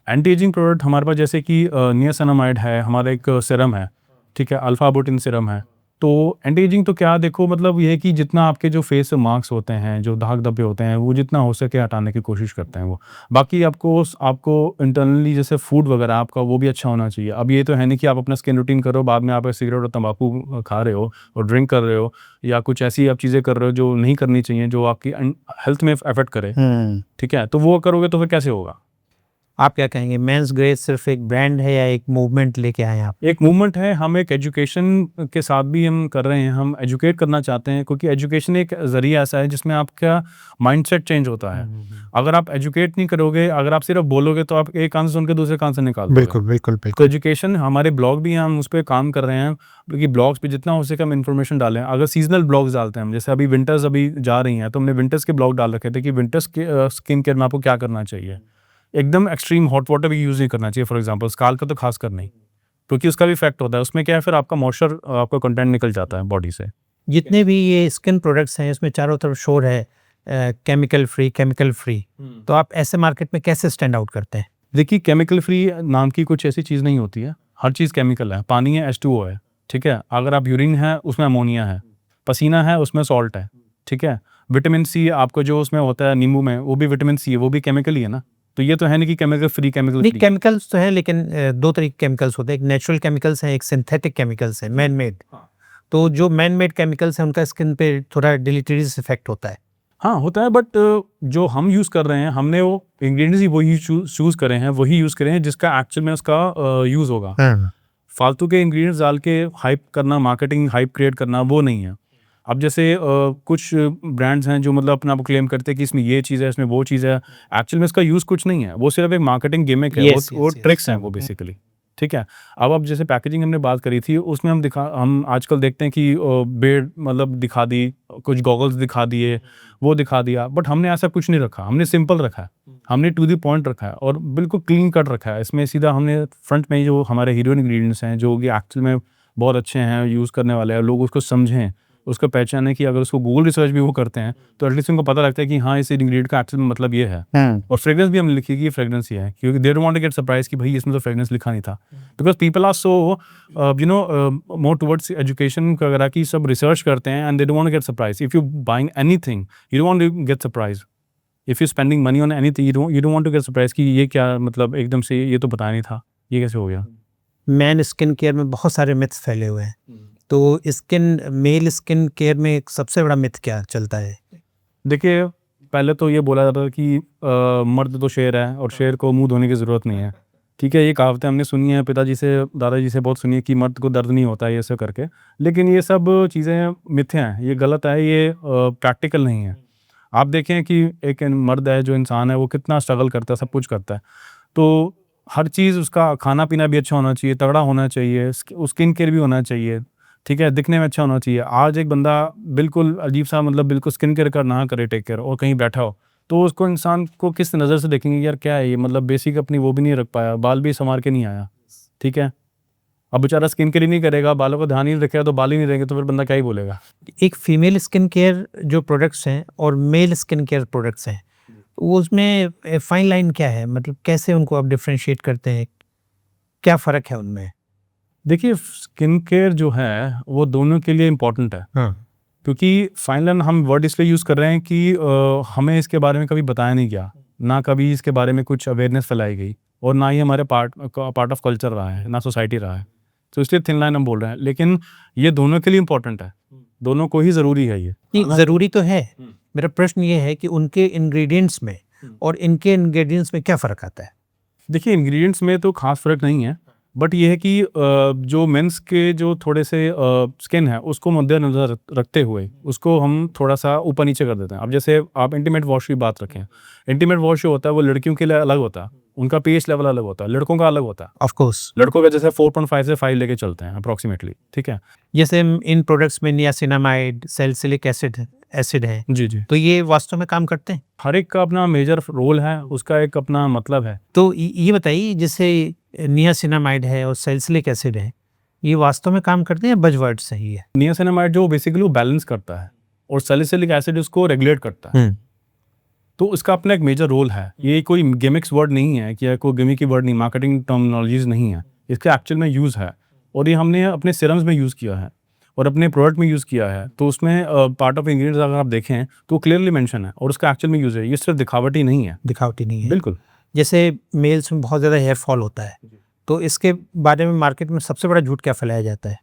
एंटी एजिंग प्रोडक्ट हमारे पास जैसे कि नियासिनामाइड है, हमारा एक सीरम है, ठीक है, अल्फा बुटिन सीरम है। तो एंटी एजिंग तो क्या देखो, मतलब ये है कि जितना आपके जो फेस पे मार्क्स होते हैं, जो दाग धब्बे होते हैं, वो जितना हो सके हटाने की कोशिश करते हैं वो। बाकी आपको इंटरनली जैसे फूड वगैरह आपका वो भी अच्छा होना चाहिए। अब ये तो है नहीं कि आप अपना स्किन रूटीन करो, बाद में आप सिगरेट और तंबाकू खा रहे हो और ड्रिंक कर रहे हो या कुछ ऐसी आप चीज़ें कर रहे हो जो नहीं करनी चाहिए, जो आपकी हेल्थ में अफेक्ट करे, ठीक है? तो वो करोगे तो फिर कैसे होगा?
आप क्या कहेंगे, मेंस ग्रेस सिर्फ एक ब्रांड है या एक मूवमेंट लेके आए हैं आप?
एक मूवमेंट है, हम एक एजुकेशन के साथ भी हम कर रहे हैं, हम एजुकेट करना चाहते हैं क्योंकि एजुकेशन एक ज़रिया ऐसा है जिसमें आपका माइंडसेट चेंज होता है। अगर आप एजुकेट नहीं करोगे, अगर आप सिर्फ बोलोगे तो आप एक कान से सुन के दूसरे कान से निकाल दोगे।
बिल्कुल
तो एजुकेशन, हमारे ब्लॉग भी हैं, हम उस पर काम कर रहे हैं क्योंकि ब्लॉग्स पे जितना हो सके हम इन्फॉर्मेशन डालें। अगर सीजनल ब्लॉग्स डालते हैं हम, जैसे अभी विंटर्स अभी जा रही हैं, तो हमने विंटर्स के ब्लॉग डाल रखे थे कि विंटर्स के स्किन केयर में आपको क्या करना चाहिए। एकदम एक्सट्रीम हॉट वाटर भी यूज़ नहीं करना चाहिए, फॉर एग्जांपल स्काल्प का तो खास कर नहीं, क्योंकि उसका भी इफेक्ट होता है। उसमें क्या है, फिर आपका मॉइस्चर, आपका कंटेंट निकल जाता है बॉडी से।
जितने भी ये स्किन प्रोडक्ट्स हैं इसमें चारों तरफ शोर है केमिकल फ्री, तो आप ऐसे मार्केट में कैसे स्टैंड आउट करते हैं?
देखिए, केमिकल फ्री नाम की कुछ ऐसी चीज़ नहीं होती है, हर चीज़ केमिकल है। पानी है, H2O है, ठीक है? अगर आप यूरिन है उसमें अमोनिया है, पसीना है उसमें सॉल्ट है, ठीक है? विटामिन सी आपको जो उसमें होता है नींबू में, वो भी विटामिन सी है, वो भी केमिकल ही है ना। तो ये तो है नहीं कि केमिकल फ्री
नहीं, केमिकल्स तो हैं लेकिन दो तरह के केमिकल्स होते हैं, एक नेचुरल केमिकल्स हैं, एक सिंथेटिक केमिकल्स हैं, मैन मेड। तो जो मैन मेड केमिकल्स हैं उनका स्किन पे थोड़ा डिलीटरीज इफेक्ट होता है।
हाँ, होता है, बट जो हम यूज़ कर रहे हैं, हमने वो इंग्रेडिएंट्स ही वही चूज़ करे हैं, वही यूज़ करे हैं जिसका एक्चुअल में उसका यूज़ होगा। फालतू के इंग्रेडिएंट्स डाल के हाइप करना, मार्केटिंग हाइप क्रिएट करना, वो नहीं है। अब जैसे कुछ ब्रांड्स हैं जो मतलब अपने आप को क्लेम करते हैं कि इसमें ये चीज़ है, इसमें वो चीज़ है, एक्चुअल में इसका यूज़ कुछ नहीं है, वो सिर्फ एक मार्केटिंग गिमिक है, वो ट्रिक्स हैं वो बेसिकली, ठीक है? अब जैसे पैकेजिंग हमने बात करी थी, उसमें हम आजकल देखते हैं कि बेड मतलब दिखा दी, कुछ गॉगल्स दिखा दिए, वो दिखा दिया, बट हमने ऐसा कुछ नहीं रखा, हमने सिंपल रखा है, हमने टू द पॉइंट रखा है और बिल्कुल क्लीन कट रखा है। इसमें सीधा हमने फ्रंट में जो हमारे हीरो इंग्रेडिएंट्स हैं, जो कि एक्चुअल में बहुत अच्छे हैं, यूज़ करने वाले हैं, लोग उसको समझें, उसको पहचानें कि अगर उसको गूगल रिसर्च भी वो करते हैं तो एटलीस्ट उनको पता लगता है कि हाँ, इस इंग्रेडिएंट का एक्चुअल में मतलब ये है। और फ्रेग्रेंस भी हमने लिखी कि ये फ्रेग्रेंस ही है, क्योंकि they don't want to get surprise कि भाई इसमें तो फ्रेग्रेंस लिखा नहीं था। Because people are so more towards education वगैरह की सब रिसर्च करते हैं and they don't want to get surprise. If you buying anything you don't want to get surprise. If you spending money on anything you don't want to get surprise कि ये क्या, मतलब एकदम से ये तो पता नहीं था, ये कैसे हो गया।
मैन स्किन केयर में बहुत सारे मिथ्स फैले हुए हैं, तो मेल स्किन केयर में एक सबसे बड़ा मिथ क्या चलता है?
देखिए, पहले तो ये बोला जाता था कि मर्द तो शेर है और शेर को मुंह धोने की ज़रूरत नहीं है। ठीक है, ये कहावतें हमने सुनी है, पिताजी से, दादाजी से बहुत सुनी है कि मर्द को दर्द नहीं होता है, ये सब करके। लेकिन ये सब चीज़ें मिथ्या हैं, ये गलत है, ये प्रैक्टिकल नहीं है। आप देखें कि एक मर्द है, जो इंसान है, वो कितना स्ट्रगल करता है, सब कुछ करता है। तो हर चीज़, उसका खाना-पीना भी अच्छा होना चाहिए, तगड़ा होना चाहिए, स्किन केयर भी होना चाहिए, ठीक है, दिखने में अच्छा होना चाहिए। आज एक बंदा बिल्कुल अजीब-सा, मतलब बिल्कुल स्किन केयर का ना करे, टेक केयर, और कहीं बैठा हो, तो उसको, इंसान को किस नज़र से देखेंगे, यार क्या है ये, मतलब बेसिक अपनी वो भी नहीं रख पाया, बाल भी संवार के नहीं आया, ठीक है। अब बेचारा स्किन केयर ही नहीं करेगा, बालों का ध्यान ही नहीं रखेगा, तो बाल ही नहीं रहेंगे, तो फिर बंदा क्या ही बोलेगा।
एक फीमेल स्किन केयर जो प्रोडक्ट्स हैं और मेल स्किन केयर प्रोडक्ट्स हैं, वो उसमें फाइन लाइन क्या है? मतलब कैसे उनको आप डिफरेंशिएट करते हैं? क्या फ़र्क है उनमें?
देखिए, स्किन केयर जो है, वो दोनों के लिए इम्पोर्टेंट है।
हाँ।
क्योंकि फाइन लाइन हम वर्ड इसलिए यूज़ कर रहे हैं कि हमें इसके बारे में कभी बताया नहीं गया, ना कभी इसके बारे में कुछ अवेयरनेस फैलाई गई, और ना ही हमारे पार्ट ऑफ कल्चर रहा है, ना सोसाइटी रहा है। तो इसलिए थिन लाइन हम बोल रहे हैं, लेकिन ये दोनों के लिए इम्पोर्टेंट है, दोनों को ही ज़रूरी है ये।
नहीं, ज़रूरी तो है। मेरा प्रश्न ये है कि उनके इंग्रेडिएंट्स में और इनके इंग्रेडिएंट्स में क्या फ़र्क आता है?
देखिए, इंग्रेडिएंट्स में तो खास फ़र्क नहीं है, बट ये है कि जो मेंस के जो थोड़े से स्किन है, उसको मद्देनज़र रखते हुए उसको हम थोड़ा-सा ऊपर-नीचे कर देते हैं। अब जैसे आप इंटीमेट वॉश की बात रखें, इंटीमेट वॉश जो होता है वो लड़कियों के लिए अलग होता है, उनका पीएच लेवल अलग होता है, लड़कों का अलग होता है।
Of course.
लड़कों का जैसे 4.5 से 5 लेके चलते हैं अप्रॉक्सिमेटली, ठीक है?
जैसे इन प्रोडक्ट्स में नियासिनामाइड, सैलिसिलिक एसिड है,
जी, जी।
तो ये वास्तव में काम करते हैं?
हर एक का अपना मेजर रोल है, उसका एक अपना मतलब है।
तो ये बताइए, जैसे नियासिनामाइड है और सैलिसिलिक एसिड है, ये वास्तव में काम करते हैं या बज़वर्ड्स हैं ये?
नियासिनामाइड जो बेसिकली वो बैलेंस करता है, और सैलिसिलिक एसिड उसको रेगुलेट करता है। तो इसका अपना एक मेजर रोल है। ये कोई गिमिक्स वर्ड नहीं है, कि कोई गिमिकी वर्ड नहीं, मार्केटिंग टर्मिनोलॉजीज नहीं है। इसका एक्चुअल में यूज़ है, और ये हमने अपने सीरम्स में यूज़ किया है और अपने प्रोडक्ट में यूज़ किया है। तो उसमें पार्ट ऑफ इंग्रेडिएंट्स अगर आप देखें तो क्लियरली मेंशन है, और उसका एक्चुअल में यूज़ है। ये सिर्फ दिखावटी नहीं है।
दिखावटी नहीं है।
बिल्कुल।
जैसे मेल्स में बहुत ज़्यादा हेयर फॉल होता है, तो इसके बारे में मार्केट में सबसे बड़ा झूठ क्या फैलाया जाता है?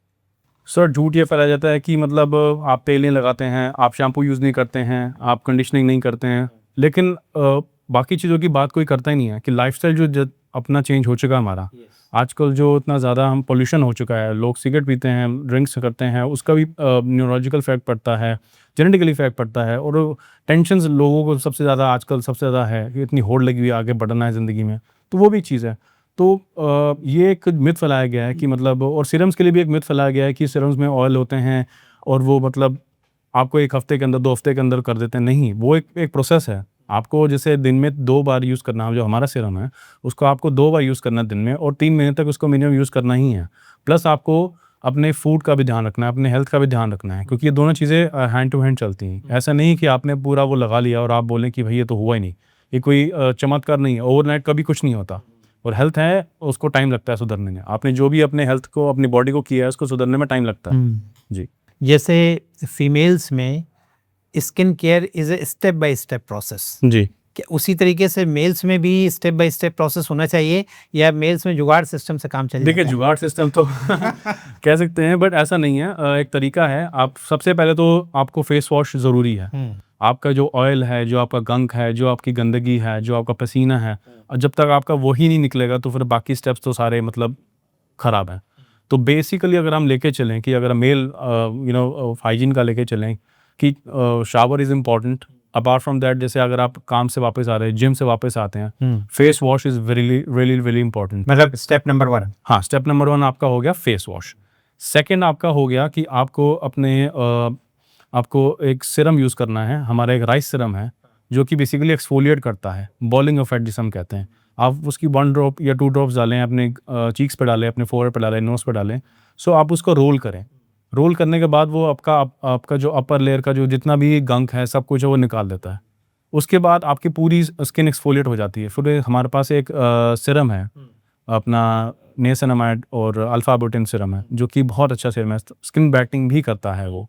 सर, झूठ ये फैलाया जाता है कि मतलब आप तेल नहीं लगाते हैं, आप शैम्पू यूज़ नहीं करते हैं, आप कंडीशनिंग नहीं करते हैं, लेकिन बाकी चीज़ों की बात कोई करता ही नहीं है कि लाइफस्टाइल जो अपना चेंज हो चुका है हमारा। आजकल जो इतना ज़्यादा हम पोल्यूशन हो चुका है, लोग सिगरेट पीते हैं, ड्रिंक्स करते हैं, उसका भी न्यूरोलॉजिकल इफेक्ट पड़ता है, जेनेटिकली इफेक्ट पड़ता है, और टेंशन्स लोगों को सबसे ज़्यादा आजकल सबसे ज़्यादा है कि इतनी होड़ लगी हुई है आगे बढ़ना है ज़िंदगी में, तो वो भी एक चीज़ है। तो ये एक मिथ फैलाया गया है कि मतलब, और सीरम्स के लिए भी एक मिथ फैलाया गया है कि सीरम्स में ऑयल होते हैं और वो मतलब आपको 1 हफ्ते के अंदर, 2 हफ्ते के अंदर कर देते हैं। नहीं, वो एक प्रोसेस है। आपको जैसे दिन में 2 बार यूज़ करना है, जो हमारा सीरम है, उसको आपको 2 बार यूज़ करना है दिन में, और 3 महीने तक उसको मिनिमम यूज़ करना ही है। प्लस आपको अपने फूड का भी ध्यान रखना है, अपने हेल्थ का भी ध्यान रखना है, क्योंकि ये दोनों चीज़ें हैंड टू हैंड चलती हैं। ऐसा नहीं कि आपने पूरा वो लगा लिया और आप बोलें कि भई ये तो हुआ ही नहीं। ये कोई चमत्कार नहीं है, ओवरनाइट कभी कुछ नहीं होता। और हेल्थ है, उसको टाइम लगता है सुधरने में। आपने जो भी अपने हेल्थ को, अपनी बॉडी को किया है, उसको सुधरने में टाइम लगता है। जी।
जैसे फीमेल्स में skin care is a step by step process,
जी।
क्या उसी तरीके से मेल्स में भी स्टेप बाय स्टेप प्रोसेस होना चाहिए, या मेल्स में जुगाड़ सिस्टम से काम चल
देखिए,
जाता है?
जुगाड़ सिस्टम तो कह सकते हैं, बट ऐसा नहीं है। एक तरीका है। आप सबसे पहले तो आपको फेस वॉश ज़रूरी है। आपका जो ऑयल है, जो आपका गंक है, जो आपकी गंदगी है, जो आपका पसीना है, और जब तक आपका वही नहीं निकलेगा तो फिर बाकी स्टेप्स तो सारे मतलब ख़राब हैं। तो बेसिकली अगर हम लेके चलें कि अगर मेल हाइजीन का लेके चलें कि shower is important. Apart from that, जैसे अगर आप काम से वापस आ रहे हैं, जिम से वापस आते हैं, face wash is really really really important.
मतलब स्टेप नंबर 1।
हाँ, स्टेप नंबर 1 आपका हो गया फेस वॉश। सेकंड आपका हो गया कि आपको आपको एक सीरम यूज़ करना है। हमारा एक राइस सीरम है, जो कि बेसिकली एक्सफोलिएट करता है, बॉलिंग ऑफ फैट जिसे हम कहते हैं। आप उसकी 1 ड्रॉप या 2 ड्रॉप्स डालें, अपने चीक्स पे डालें, अपने फोरहेड पे डालें, नोज़ पे डालें। सो आप उसको रोल करें। रोल करने के बाद वो आपका जो अपर लेयर का जो जितना भी गंक है, सब कुछ है, वो निकाल देता है। उसके बाद आपकी पूरी स्किन एक्सफोलिएट हो जाती है। फिर हमारे पास एक सीरम है, अपना नियासिनामाइड और अल्फा ब्यूटिन सीरम है, जो कि बहुत अच्छा सीरम है, स्किन ब्राइटनिंग भी करता है वो।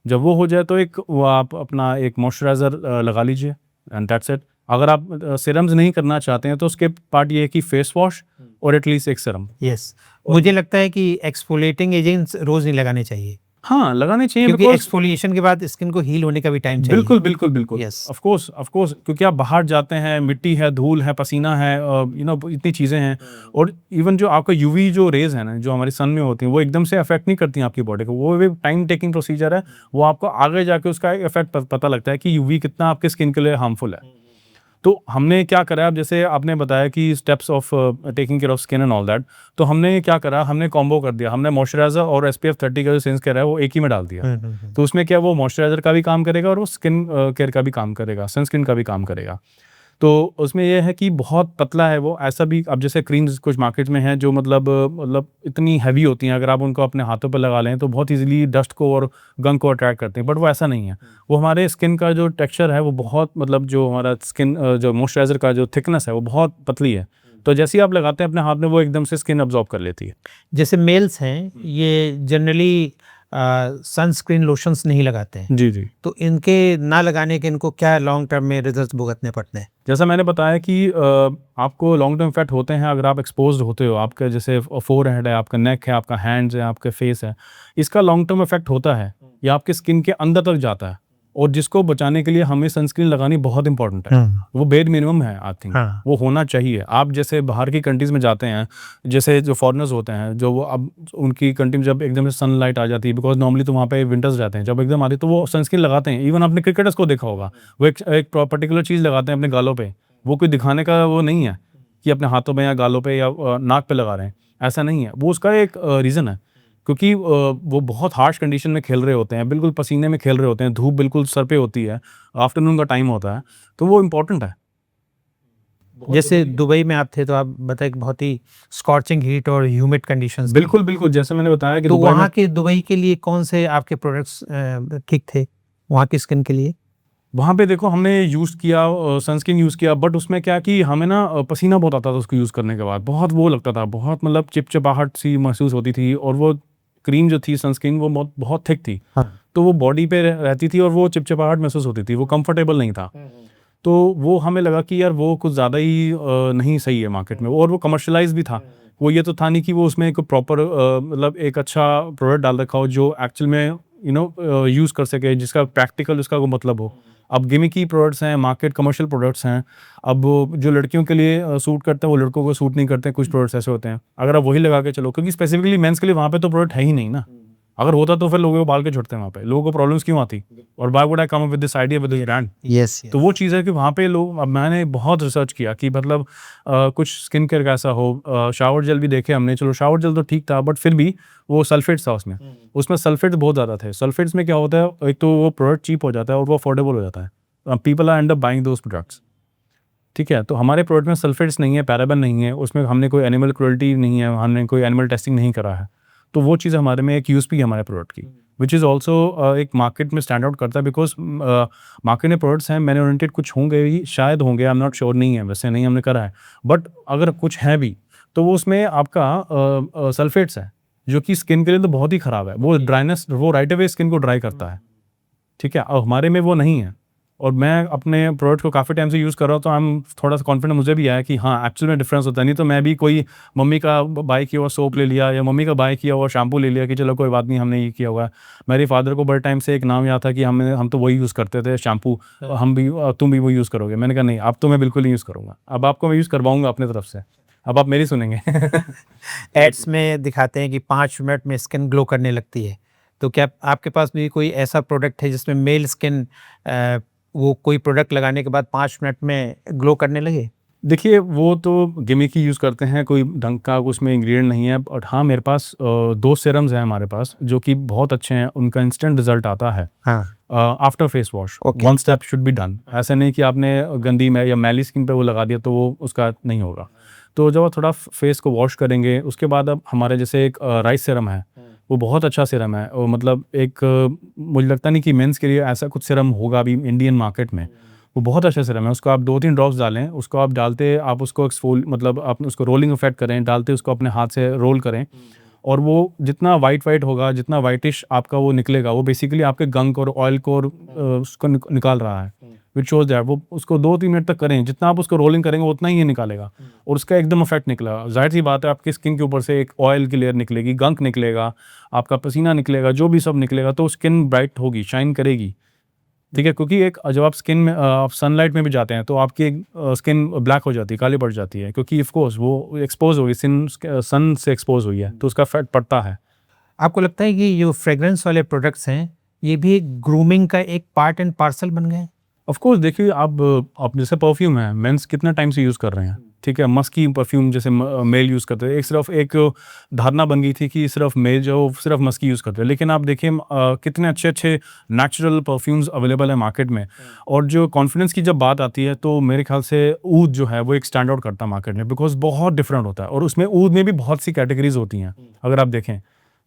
जब वो हो जाए तो वो आप अपना एक मॉइस्चराइज़र लगा लीजिए एंड दैट्स इट। अगर आप सीरम्स नहीं करना चाहते हैं तो उसके पार्ट ये है कि फेस वॉश और एटलीस्ट एक सीरम।
यस, मुझे लगता है कि एक्सफोलिएटिंग एजेंट्स रोज नहीं लगाने चाहिए,
हाँ, लगाने चाहिए
क्योंकि
बिकॉज़
एक्सफोलिएशन के बाद स्किन को हील होने का भी टाइम चाहिए।
बिल्कुल, बिल्कुल, बिल्कुल।
यस।
ऑफ़ कोर्स क्योंकि आप बाहर जाते हैं, मिट्टी है, धूल है, पसीना है, इतनी चीज़ें हैं। और इवन जो आपका यूवी जो रेज़ है ना, जो हमारी सन में होती हैं, वो एकदम से अफ़ेक्ट नहीं करती हैं आपकी बॉडी को। वो भी टाइम टेकिंग प्रोसीजर है। वो आपको आगे जाके उसका इफ़ेक्ट पता लगता है कि यूवी कितना आपके स्किन के लिए हार्मफुल है। तो हमने क्या करा, अब जैसे आपने बताया कि steps of taking care of skin and all that, तो हमने क्या करा, हमने कॉम्बो कर दिया। हमने मॉइस्चराइज़र और एसपीएफ 30 का जो स्किन केयर है वो एक ही में डाल दिया। तो उसमें क्या, वो मॉइस्चराइज़र का भी काम करेगा और वो स्किन केयर का भी काम करेगा, सनस्क्रीन का भी काम करेगा। तो उसमें ये है कि बहुत पतला है वो, ऐसा भी। अब जैसे क्रीम्स कुछ मार्केट में हैं जो मतलब इतनी हैवी होती हैं, अगर आप उनको अपने हाथों पे लगा लें तो बहुत ईज़िली डस्ट को और गंग को अट्रैक्ट करते हैं, बट वो ऐसा नहीं है। वो हमारे स्किन का जो टेक्सचर है वो बहुत, मतलब जो हमारा स्किन जो मॉइस्चराइज़र का जो थिकनेस है वो बहुत पतली है। तो जैसे ही आप लगाते हैं अपने हाथ में, वो एकदम से स्किन अब्ज़ॉर्ब कर लेती है।
जैसे मेल्स हैं, ये जनरली सनस्क्रीन लोशंस नहीं लगाते हैं,
जी, जी।
तो इनके ना लगाने के इनको क्या लॉन्ग टर्म में रिजल्ट्स भुगतने पड़ते हैं?
जैसा मैंने बताया कि आपको लॉन्ग टर्म इफेक्ट होते हैं अगर आप एक्सपोज्ड होते हो। आपका जैसे फोरहेड है, आपका नेक है, आपका हैंड्स है, आपका फेस है, इसका लॉन्ग टर्म इफेक्ट होता है। ये आपके स्किन के अंदर तक जाता है और जिसको बचाने के लिए हमें सनस्क्रीन लगानी बहुत इंपॉर्टेंट है। वो बेड मिनिमम है, आई थिंक
हाँ।
वो होना चाहिए। आप जैसे बाहर की कंट्रीज में जाते हैं, जैसे जो फॉरेनर्स होते हैं, जो वो अब उनकी कंट्री में जब एकदम से सनलाइट आ जाती है, बिकॉज नॉर्मली तो वहाँ पे विंटर्स रहते हैं, जब एकदम आती है तो वो सनस्क्रीन लगाते हैं। इवन आपने क्रिकेटर्स को देखा होगा, वो एक पर्टिकुलर चीज़ लगाते हैं अपने गालों पे। वो कोई दिखाने का वो नहीं है कि अपने हाथों पे या गालों पे या नाक पे लगा रहे हैं, ऐसा नहीं है। वो उसका एक रीज़न है, क्योंकि वो बहुत हार्श कंडीशन में खेल रहे होते हैं, बिल्कुल पसीने में खेल रहे होते हैं, धूप बिल्कुल सर पे होती है, आफ्टरनून का टाइम होता है, तो वो इम्पोर्टेंट है।
जैसे दुबई में आप थे तो आप बताए कि बहुत ही स्कॉचिंग हीट और ह्यूमिड कंडीशंस थी।
बिल्कुल, बिल्कुल, जैसे मैंने बताया कि
तो
दुबई में
वहाँ के दुबई के लिए कौन से आपके प्रोडक्ट्स ठीक थे वहाँ की स्किन के लिए?
वहाँ पे देखो हमने यूज़ किया, सनस्क्रीन यूज़ किया, बट उसमें क्या कि हमें ना पसीना बहुत आता था उसको यूज़ करने के बाद, बहुत वो लगता था, बहुत मतलब चिपचिपाहट सी महसूस होती थी, और वो क्रीम जो थी सनस्क्रीन वो बहुत बहुत थिक थी।
हाँ।
तो वो बॉडी पे रहती थी और वो चिपचिपाहट महसूस होती थी, वो कंफर्टेबल नहीं था। तो वो हमें लगा कि यार वो कुछ ज़्यादा ही नहीं सही है मार्केट में, और वो कमर्शियलाइज़ भी था। वो ये तो था नहीं कि वो उसमें एक प्रॉपर मतलब एक अच्छा प्रोडक्ट डाल रखा हो जो एक्चुअल में यूज़ कर सके, जिसका प्रैक्टिकल उसका वो मतलब हो। अब गिमिकी प्रोडक्ट्स हैं, मार्केट कमर्शियल प्रोडक्ट्स हैं। अब वो जो लड़कियों के लिए सूट करते हैं वो लड़कों को सूट नहीं करते हैं, कुछ प्रोडक्ट्स ऐसे होते हैं। अगर आप वही लगा के चलो, क्योंकि स्पेसिफिकली मेंस के लिए वहाँ पे तो प्रोडक्ट है ही नहीं ना। अगर होता तो फिर लोगों को बाल के छुटते हैं वहाँ पे, लोगों को प्रॉब्लम्स क्यों आती, और why would I come up with this idea with this brand.
Yes.
तो वो चीज़ है कि वहाँ पे लोग, अब मैंने बहुत रिसर्च किया कि मतलब कुछ स्किन केयर कैसा हो। शावर जेल भी देखे हमने, चलो शावर जेल तो ठीक था, बट फिर भी वो सल्फेट्स था उसमें। उसमें सल्फेट्स बहुत ज़्यादा थे। सल्फेट्स में क्या होता है, एक तो वो प्रोडक्ट चीप हो जाता है और वो अफोर्डेबल हो जाता है। People are end up buying those products. ठीक है, तो हमारे प्रोडक्ट में सल्फेट्स नहीं है, पैराबेन नहीं है, उसमें हमने कोई एनिमल क्रुएल्टी नहीं है, हमने कोई एनिमल टेस्टिंग नहीं करा है। तो वो चीज़ हमारे में एक यूएसपी है हमारे प्रोडक्ट की, विच इज़ ऑल्सो एक मार्केट में स्टैंड आउट करता है, बिकॉज मार्केट में प्रोडक्ट्स हैं मैन्युअल ओरिएंटेड, कुछ होंगे भी, शायद होंगे, आई एम नॉट श्योर, नहीं है, वैसे नहीं हमने करा है, बट अगर कुछ है भी तो वो उसमें आपका सल्फेट्स है, जो कि स्किन के लिए तो बहुत ही ख़राब है। वो ड्राइनेस, वो राइट अवे स्किन को ड्राई करता है। ठीक है, और हमारे में वो नहीं है। और मैं अपने प्रोडक्ट को काफ़ी टाइम से यूज़ कर रहा हूँ, तो हम थोड़ा सा कॉन्फिडेंट मुझे भी आया कि हाँ एक्चुअल में डिफरेंस होता है। नहीं तो मैं भी कोई मम्मी का बाय किया हुआ सोप ले लिया, या मम्मी का बाय किया हुआ शैम्पू ले लिया कि चलो कोई बात नहीं, हमने ये किया हुआ है। मेरे फादर को बड़े टाइम से एक नाम याद था कि हम तो वही यूज़ करते थे शैम्पू, हम भी, तुम भी वही यूज़ करोगे। मैंने कहा नहीं, अब तो मैं बिल्कुल नहीं यूज़ करूँगा, अब आपको मैं यूज़ करवाऊँगा अपनी तरफ से, अब आप मेरी सुनेंगे।
एड्स में दिखाते हैं कि 5 मिनट में स्किन ग्लो करने लगती है। तो क्या आपके पास भी कोई ऐसा प्रोडक्ट है जिसमें मेल स्किन वो कोई प्रोडक्ट लगाने के बाद 5 मिनट में ग्लो करने लगे?
देखिए वो तो गिमिक ही यूज़ करते हैं, कोई ढंग का उसमें इंग्रेडिएंट नहीं है। बट हाँ, मेरे पास 2 सीरम्स हैं हमारे पास जो कि बहुत अच्छे हैं, उनका इंस्टेंट रिज़ल्ट आता है
हाँ,
after face wash.
Okay.
One step should be done. ऐसा नहीं कि आपने गंदी में या मैली स्किन पे वो लगा दिया तो वो उसका नहीं होगा। तो जब आप थोड़ा फेस को वॉश करेंगे उसके बाद अब हमारे जैसे एक राइस सीरम है, वो बहुत अच्छा सीरम है। वो मतलब एक मुझे लगता नहीं कि मेंस के लिए ऐसा कुछ सीरम होगा अभी इंडियन मार्केट में। वो बहुत अच्छा सीरम है, उसको आप 2-3 ड्रॉप्स डालें, उसको आप डालते आप उसको मतलब आप उसको रोलिंग इफेक्ट करें, डालते उसको अपने हाथ से रोल करें और वो जितना वाइट होगा, जितना वाइटिश आपका वो निकलेगा, वो बेसिकली आपके गंक और ऑयल को और उसको निकाल रहा है। व्हिच शोज़ दैट वो उसको 2-3 मिनट तक करें, जितना आप उसको रोलिंग करेंगे उतना ही ये निकालेगा और उसका एकदम इफेक्ट निकला। ज़ाहिर-सी बात है आपकी स्किन के ऊपर से एक ऑयल की लेयर निकलेगी, गंक निकलेगा, आपका पसीना निकलेगा, जो भी सब निकलेगा तो स्किन ब्राइट होगी, शाइन करेगी। ठीक है, क्योंकि एक जब आप स्किन में आप सनलाइट में भी जाते हैं तो आपकी स्किन ब्लैक हो जाती है, काली पड़ जाती है, क्योंकि ऑफ कोर्स वो एक्सपोज़ हुई सन से एक्सपोज़ हुई है, तो उसका इफेक्ट पड़ता है।
आपको लगता है कि जो फ्रेग्रेंस वाले प्रोडक्ट्स हैं, ये भी ग्रूमिंग का एक पार्ट एंड पार्सल बन गए हैं?
ऑफ कोर्स देखिए आप जैसे परफ्यूम है, मेंस कितना टाइम से यूज़ कर रहे हैं, ठीक है? मस्की परफ्यूम जैसे मेल यूज़ करते हैं, एक धारणा बन गई थी कि सिर्फ मेल जो सिर्फ मस्की यूज़ करते हैं, लेकिन आप देखिए कितने अच्छे-अच्छे नेचुरल परफ्यूम्स अवेलेबल है मार्केट में। और जो कॉन्फिडेंस की जब बात आती है तो मेरे ख्याल से ऊद जो है वो एक स्टैंड आउट करता है मार्केट में, बिकॉज़ बहुत डिफरेंट होता है और उसमें ऊद में भी बहुत सी कैटेगरीज़ होती हैं, अगर आप देखें।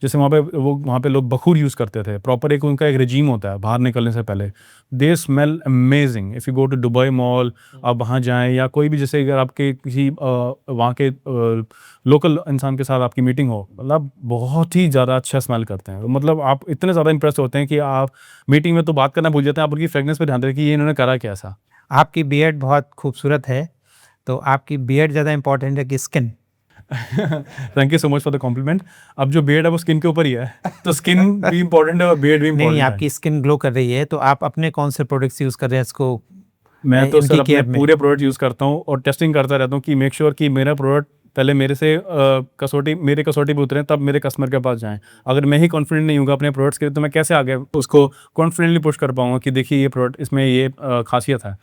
जैसे वहाँ पे लोग बखूर यूज़ करते थे, प्रॉपर एक उनका एक रेजीम होता है बाहर निकलने से पहले। They smell amazing. If you go to Dubai mall, आप वहाँ जाएँ या कोई भी, जैसे अगर आपके किसी वहाँ के लोकल इंसान के साथ आपकी मीटिंग हो, मतलब बहुत ही ज़्यादा अच्छा स्मेल करते हैं। मतलब आप इतने ज़्यादा इम्प्रेस होते हैं कि आप मीटिंग में तो बात करना भूल जाते हैं, आप उनकी फ्रेग्रेंस पे ध्यान दें कि ये इन्होंने करा क्या ऐसा।
आपकी बियर्ड बहुत खूबसूरत है, तो आपकी बियर्ड ज़्यादा इम्पोर्टेंट है कि skin?
Thank you so much for the compliment. अब जो बियर्ड है वो स्किन के ऊपर ही है, तो स्किन भी इम्पोर्टेंट है और बियर्ड भी
नहीं,
इम्पोर्टेंट है।
आपकी स्किन ग्लो कर रही है, तो आप अपने कौन से प्रोडक्ट्स यूज़ कर रहे हैं इसको
मैं तो
इनकी
सर अपने
केयर में?
पूरे प्रोडक्ट यूज़ करता हूँ और टेस्टिंग करता रहता हूँ कि मेक श्योर कि मेरा प्रोडक्ट पहले मेरे से मेरे कसौटी पे उतरे, तब मेरे कस्टमर के पास जाएँ। अगर मैं ही कॉन्फिडेंट नहीं हूँगा अपने प्रोडक्ट्स के लिए तो मैं कैसे आगे उसको कॉन्फिडेंटली पुश कर पाऊँगा कि देखिए ये प्रोडक्ट इसमें ये ख़ासियत है।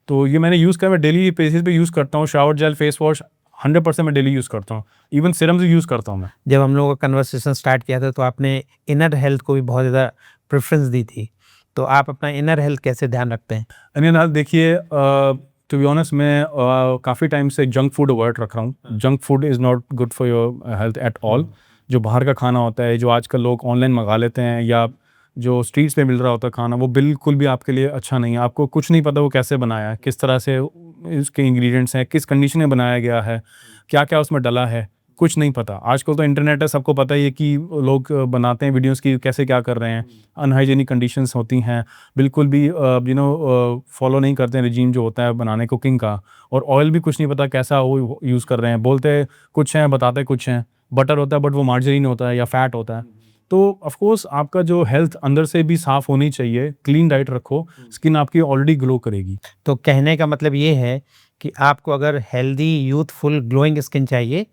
तो ये मैंने यूज़ करा, मैं डेली बेसिस पे यूज़ करता हूँ। शावर जेल, फेस वॉश 100% मैं डेली यूज़ करता हूँ। इवन सीरम्स भी यूज़ करता हूँ मैं।
जब हम लोगों का कन्वर्सेशन स्टार्ट किया था, तो आपने इनर हेल्थ को भी बहुत ज़्यादा प्रेफ़रेंस दी थी। तो आप अपना इनर हेल्थ कैसे ध्यान रखते हैं?
अनिल देखिए टू बी ऑनेस्ट मैं काफ़ी टाइम से जंक फूड अवॉइड रख रहा हूँ। Junk food is not good for your health at all. जो बाहर का खाना होता है, जो आजकल लोग ऑनलाइन मंगा लेते हैं या जो स्ट्रीट्स पे मिल रहा होता है खाना, वो बिल्कुल भी आपके लिए अच्छा नहीं है। आपको कुछ नहीं पता वो कैसे बनाया है, किस तरह से इसके इंग्रेडिएंट्स हैं, किस कंडीशन में बनाया गया है, क्या-क्या उसमें डला है, कुछ नहीं पता। आजकल तो इंटरनेट है, सबको पता ही है कि लोग बनाते हैं वीडियोज़ कि कैसे क्या कर रहे हैं। अनहाइजीनिक कंडीशंस होती हैं, बिल्कुल भी फॉलो नहीं करते हैं रिजीम जो होता है बनाने कुकिंग का, और ऑयल भी कुछ नहीं पता कैसा वो यूज़ कर रहे हैं। बोलते कुछ हैं, बताते कुछ हैं। बटर होता है बट वो मार्जरीन होता है या फैट होता है। तो ऑफ कोर्स आपका जो हेल्थ अंदर से भी साफ़ होनी चाहिए, क्लीन डाइट रखो, स्किन आपकी ऑलरेडी ग्लो करेगी।
तो कहने का मतलब ये है कि आपको अगर हेल्दी, यूथफुल, ग्लोइंग स्किन चाहिए,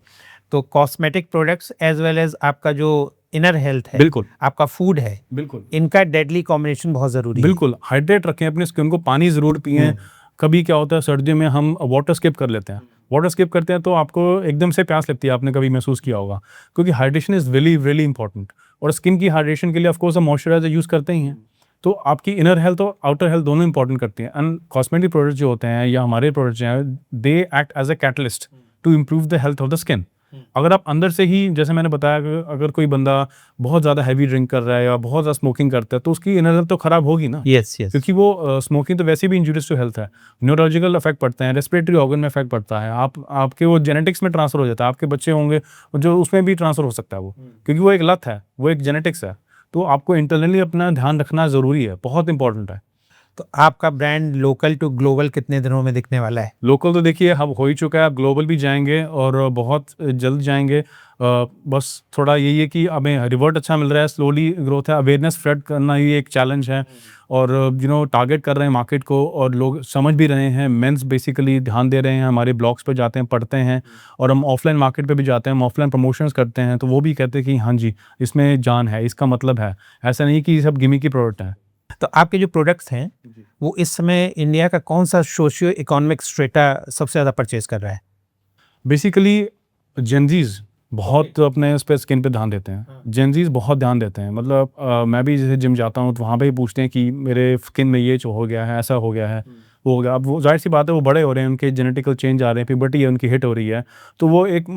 तो cosmetic products as well as आपका जो इनर हेल्थ है,
बिल्कुल,
आपका फूड है,
बिल्कुल।
इनका डेडली कॉम्बिनेशन बहुत ज़रूरी है।
बिल्कुल, हाइड्रेट रखें अपनी स्किन को, पानी ज़रूर पिएँ। कभी क्या होता है सर्दियों में हम वाटर स्किप कर लेते हैं। वाटर स्किप करते हैं तो आपको एकदम से प्यास लगती है, आपने कभी महसूस किया होगा। क्योंकि hydration is really, really important और स्किन की हाइड्रेशन के लिए ऑफ कोर्स हम मॉइस्चराइज़र यूज़ करते ही हैं। तो आपकी इनर हेल्थ और आउटर हेल्थ दोनों इम्पोर्टेंट करती हैं। एंड कॉस्मेटिक प्रोडक्ट्स जो होते हैं या हमारे प्रोडक्ट्स जो हैं, they act as a catalyst to improve the health of the skin. अगर आप अंदर से ही, जैसे मैंने बताया, अगर कोई बंदा बहुत ज़्यादा हैवी ड्रिंक कर रहा है या बहुत ज़्यादा स्मोकिंग करता है तो उसकी इनर हेल्थ तो ख़राब होगी ना।
Yes, yes.
क्योंकि वो स्मोकिंग तो वैसे भी इंजूरियस टू हेल्थ है। न्यूरोलॉजिकल इफेक्ट पड़ते हैं, रेस्पिरेटरी ऑर्गन में इफेक्ट पड़ता है, आपके वो जेनेटिक्स में ट्रांसफर हो जाता है, आपके बच्चे होंगे जो उसमें भी ट्रांसफर हो सकता है वो, क्योंकि वो एक लत है, वो एक जेनेटिक्स है। तो आपको इंटरनली अपना ध्यान रखना ज़रूरी है, बहुत इंपॉर्टेंट है।
तो आपका ब्रांड लोकल टू ग्लोबल कितने दिनों में दिखने वाला है?
लोकल तो देखिए अब हो ही चुका है, अब ग्लोबल भी जाएँगे और बहुत जल्द जाएँगे। बस थोड़ा यही है कि हमें रिवर्ट अच्छा मिल रहा है, स्लोली ग्रोथ है, अवेयरनेस स्प्रेड करना ही एक चैलेंज है और टारगेट कर रहे हैं मार्केट को और लोग समझ भी रहे हैं। मेंस बेसिकली ध्यान दे रहे हैं, हमारे ब्लॉग्स पे जाते हैं, पढ़ते हैं और हम ऑफलाइन मार्केट पे भी जाते हैं, हम ऑफलाइन प्रमोशंस करते हैं, तो वो भी कहते हैं कि हाँ जी, इसमें जान है, इसका मतलब है। ऐसा नहीं कि ये सब गिमिक की प्रोडक्ट है।
तो आपके जो प्रोडक्ट्स हैं वो इस समय इंडिया का कौन सा सोशियो इकोनॉमिक स्ट्रेटा सबसे ज़्यादा परचेज कर रहा है?
बेसिकली जेनजीज बहुत अपने उस पे स्किन पे ध्यान देते हैं। जेनजीज बहुत ध्यान देते हैं, मतलब मैं भी जैसे जिम जाता हूँ तो वहाँ पे ही पूछते हैं कि मेरे स्किन में ये जो हो गया है, ऐसा हो गया है, वो हो गया। अब वो जाहिर सी बात है, वो बड़े हो रहे हैं, उनके जेनेटिकल चेंज आ रहे हैं, पुबर्टी है उनकी हिट हो रही है, तो वो एक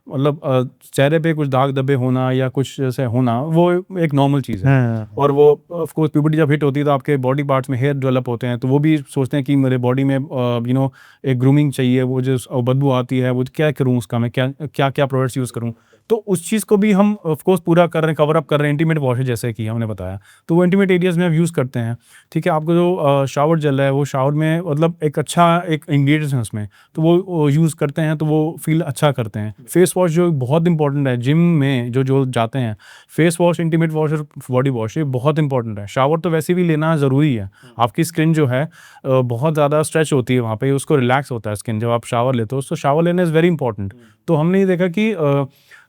मतलब चेहरे पे कुछ दाग धब्बे होना या कुछ ऐसे होना वो एक नॉर्मल चीज़ है। और वो ऑफ कोर्स प्यूबर्टी जब हिट होती है तो आपके बॉडी पार्ट्स में हेयर डेवलप होते हैं, तो वो भी सोचते हैं कि मेरे बॉडी में एक ग्रूमिंग चाहिए, वो जो बदबू आती है वो क्या करूँ उसका, मैं क्या क्या क्या प्रोडक्ट्स यूज़ करूँ। तो उस चीज़ को भी हम ऑफ कोर्स पूरा कर रहे हैं, कवर अप कर रहे हैं इंटीमेट वॉश जैसे कि हमने बताया, तो वो इंटीमेट एरियाज़ में आप यूज़ करते हैं। ठीक है, आपको जो शावर जेल है वो शावर में मतलब एक अच्छा एक इंग्रेडिएंट्स है उसमें, तो वो यूज़ करते हैं तो वो फील अच्छा करते हैं। फेस वॉश जो बहुत इंपॉर्टेंट है जिम में जो जाते हैं, फेस वॉश, इंटीमेट वॉश और बॉडी वॉश ये बहुत इंपॉर्टेंट है। शावर तो वैसे भी लेना ज़रूरी है, आपकी स्किन जो है बहुत ज़्यादा स्ट्रेच होती है वहाँ पे, उसको रिलैक्स होता है स्किन जब आप शावर लेते हो, तो शावर लेना इज़ वेरी इंपॉर्टेंट। तो हमने ये देखा कि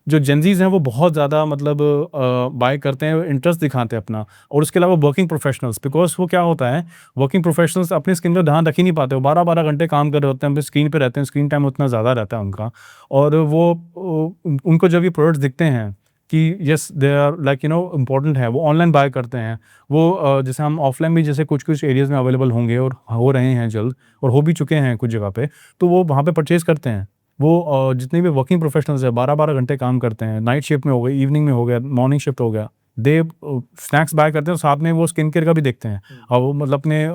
जो जेनजीज हैं वो बहुत ज़्यादा मतलब बाय करते हैं, इंटरेस्ट दिखाते हैं अपना। और उसके अलावा वर्किंग प्रोफेशनल्स, बिकॉज वो क्या होता है, वर्किंग प्रोफेशनल्स अपनी स्किन का ध्यान रख ही नहीं पाते, वो 12-12 घंटे काम कर रहे होते हैं, स्क्रीन पे रहते हैं, स्क्रीन टाइम उतना ज़्यादा रहता है उनका। और वो उनको जब ये प्रोडक्ट्स दिखते हैं कि yes they are like important है, वो ऑनलाइन बाय करते हैं। वो जैसे हम ऑफलाइन भी जैसे कुछ एरियाज़ में अवेलेबल होंगे और हो रहे हैं जल्द, और हो भी चुके हैं कुछ जगह पे, तो वो वहाँ पे परचेज़ करते हैं। वो जितने भी वर्किंग प्रोफेशनल्स हैं 12-12 घंटे काम करते हैं, नाइट शिफ्ट में हो गई, इवनिंग में हो गया, मॉर्निंग शिफ्ट हो गया, दे स्नैक्स बाय करते हैं, साथ में वो स्किन केयर का भी देखते हैं। और वो मतलब अपने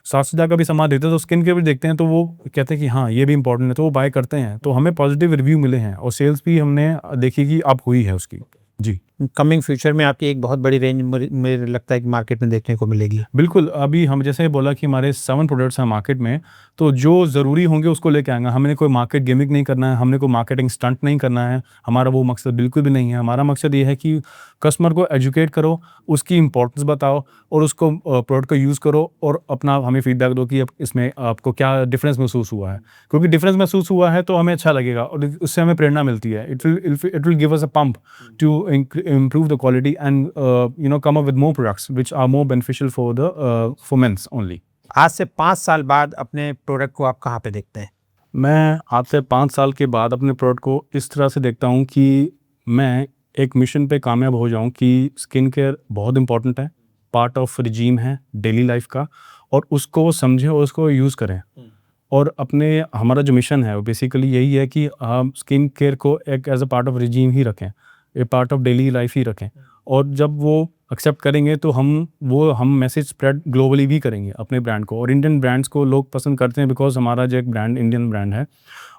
साज सज्जा का भी सामान देखते हैं, तो स्किन केयर भी देखते हैं, तो वो कहते हैं कि हाँ ये भी इंपॉर्टेंट है, तो वो बाय करते हैं। तो हमें पॉजिटिव रिव्यू मिले हैं और सेल्स भी हमने देखी कि अब हुई है उसकी। जी।
कमिंग फ्यूचर में आपकी एक बहुत बड़ी रेंज मुझे लगता है कि मार्केट में देखने को मिलेगी।
बिल्कुल, अभी हम जैसे बोला कि हमारे 7 प्रोडक्ट्स हैं मार्केट में, तो जो ज़रूरी होंगे उसको लेके आएँगे। हमने कोई मार्केट गिमिक नहीं करना है, हमने कोई मार्केटिंग स्टंट नहीं करना है, हमारा वो मकसद बिल्कुल भी नहीं है। हमारा मकसद ये है कि कस्टमर को एजुकेट करो, उसकी इम्पोर्टेंस बताओ और उसको प्रोडक्ट को यूज़ करो और अपना हमें फीडबैक दो कि अब इसमें आपको क्या डिफरेंस महसूस हुआ है। क्योंकि डिफरेंस महसूस हुआ है तो हमें अच्छा लगेगा और उससे हमें प्रेरणा मिलती है। It will give us a pump to improve the quality and come up with more products which are more beneficial for men's only.
आज से 5 साल बाद अपने प्रोडक्ट को आप कहाँ पे देखते हैं?
मैं आज से 5 साल के बाद अपने प्रोडक्ट को इस तरह से देखता हूँ कि मैं एक मिशन पे कामयाब हो जाऊँ कि स्किन केयर बहुत इंपॉर्टेंट है, पार्ट ऑफ रिजीम है डेली लाइफ का, और उसको समझें और उसको यूज़ करें। और हमारा जो मिशन है वो बेसिकली यही है कि हम स्किन केयर को एक as a part of regime ही रखें, a part of daily life ही रखें। और जब वो एक्सेप्ट करेंगे तो हम मैसेज स्प्रेड ग्लोबली भी करेंगे अपने ब्रांड को। और इंडियन ब्रांड्स को लोग पसंद करते हैं, बिकॉज हमारा जो एक ब्रांड इंडियन ब्रांड है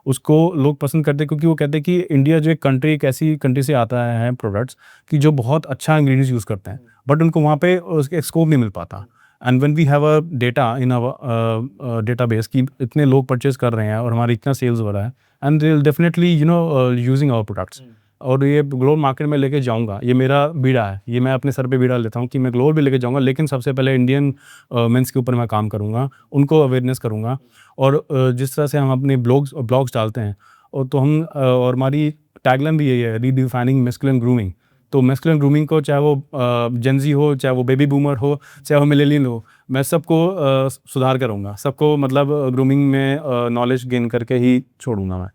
उसको लोग पसंद करते हैं, क्योंकि वो कहते हैं कि इंडिया जो एक ऐसी कंट्री से आता है प्रोडक्ट्स कि जो बहुत अच्छा इंग्रेडिएंट्स यूज़ करते हैं, बट उनको वहाँ पे उसके स्कोप नहीं मिल पाता। And when we have a data in our database कि इतने लोग परचेज कर रहे हैं और हमारा इतना सेल्स हो रहा है, and they will definitely using our products. और ये ग्लोबल मार्केट में लेके जाऊंगा, ये मेरा बीड़ा है, ये मैं अपने सर पे बीड़ा लेता हूँ कि मैं ग्लोबल भी लेके जाऊंगा, लेकिन सबसे पहले इंडियन मेंस के ऊपर मैं काम करूँगा, उनको अवेयरनेस करूँगा। और जिस तरह से हम अपने ब्लॉग्स डालते हैं और तो हम और हमारी टैगलाइन भी यही है, रीडिफाइनिंग मैस्कुलिन ग्रूमिंग। तो मैस्कुलिन ग्रूमिंग को चाहे वो जेनजी हो, चाहे वो बेबी बूमर हो, चाहे वो मिलेनियल हो, मैं सबको सुधार करूँगा, सबको मतलब ग्रूमिंग में नॉलेज गेन करके ही छोड़ूंगा मैं।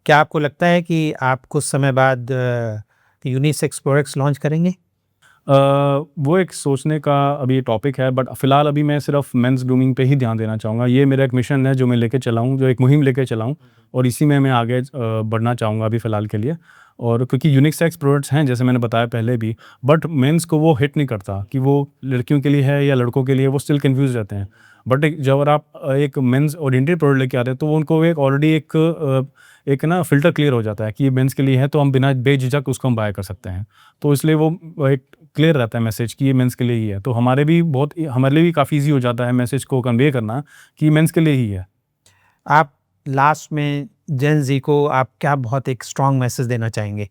क्या आपको लगता है कि आप कुछ समय बाद यूनिसेक्स प्रोडक्ट्स लॉन्च करेंगे?
वो एक सोचने का अभी टॉपिक है, बट फ़िलहाल अभी मैं सिर्फ मेंस ग्रूमिंग पे ही ध्यान देना चाहूँगा। ये मेरा एक मिशन है जो मैं लेके चला हूँ, जो एक मुहिम लेके चला हूँ, और इसी में मैं आगे बढ़ना चाहूँगा अभी फ़िलहाल के लिए। और क्योंकि यूनिसेक्स प्रोडक्ट्स हैं जैसे मैंने बताया पहले भी, बट मेंस को वो हिट नहीं करता कि वो लड़कियों के लिए है या लड़कों के लिए, वो स्टिल कन्फ्यूज़ रहते हैं। बट जब आप एक मेंस ओरिएंटेड प्रोडक्ट लेके आते हैं तो वो उनको एक ऑलरेडी एक ना फ़िल्टर क्लियर हो जाता है कि ये मेंस के लिए है, तो हम बिना बेझिझक उसको हम बाय कर सकते हैं। तो इसलिए वो एक क्लियर रहता है मैसेज कि ये मेंस के लिए ही है। तो हमारे लिए भी काफ़ी ईज़ी हो जाता है मैसेज को कन्वे करना कि मेंस के लिए ही है।
आप लास्ट में जेन ज़ी को आप क्या बहुत एक स्ट्रॉन्ग मैसेज देना चाहेंगे?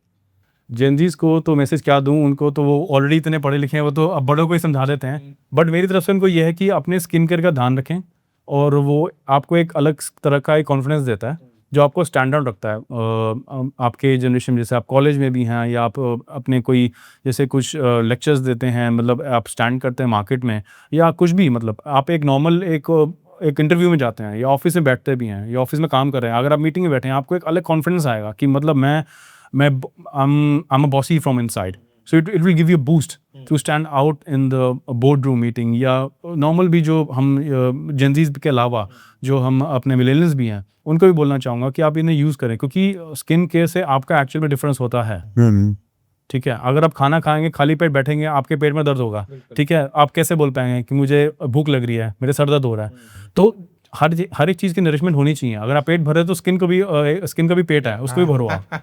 जेनज़ीज़ को तो मैसेज क्या दूँ, उनको तो वो ऑलरेडी इतने पढ़े लिखे हैं, वो तो अब बड़ों को ही समझा देते हैं। बट मेरी तरफ से उनको ये है कि अपने स्किन केयर का ध्यान रखें, और वो आपको एक अलग तरह का एक कॉन्फिडेंस देता है जो आपको स्टैंड आउट रखता है आपके जनरेशन में, जैसे आप कॉलेज में भी हैं या आप अपने कोई जैसे कुछ लेक्चर्स देते हैं, मतलब आप स्टैंड करते हैं मार्केट में या कुछ भी, मतलब आप एक नॉर्मल एक इंटरव्यू में जाते हैं या ऑफिस में बैठते भी हैं या ऑफिस में काम कर रहे हैं, अगर आप मीटिंग में बैठे हैं आपको एक अलग कॉन्फिडेंस आएगा कि मतलब मैं I'm a bossy from inside. So it will give you a boost to stand out in the boardroom meeting या नॉर्मल भी जो हम जेनजीज के अलावा जो हम अपने मिलेनियल्स भी हैं उनको भी बोलना चाहूँगा कि आप इन्हें यूज़ करें, क्योंकि स्किन केयर से आपका एक्चुअल में डिफरेंस होता है। ठीक है, अगर आप खाना खाएंगे खाली पेट बैठेंगे आपके पेट में दर्द होगा, ठीक है, आप कैसे बोल पाएंगे कि मुझे भूख लग रही है, मेरे सर दर्द हो रहा है। तो हर एक चीज़ की नरिशमेंट होनी चाहिए। अगर आप पेट भरे तो स्किन का भी पेट है, उसको भी भरो आप।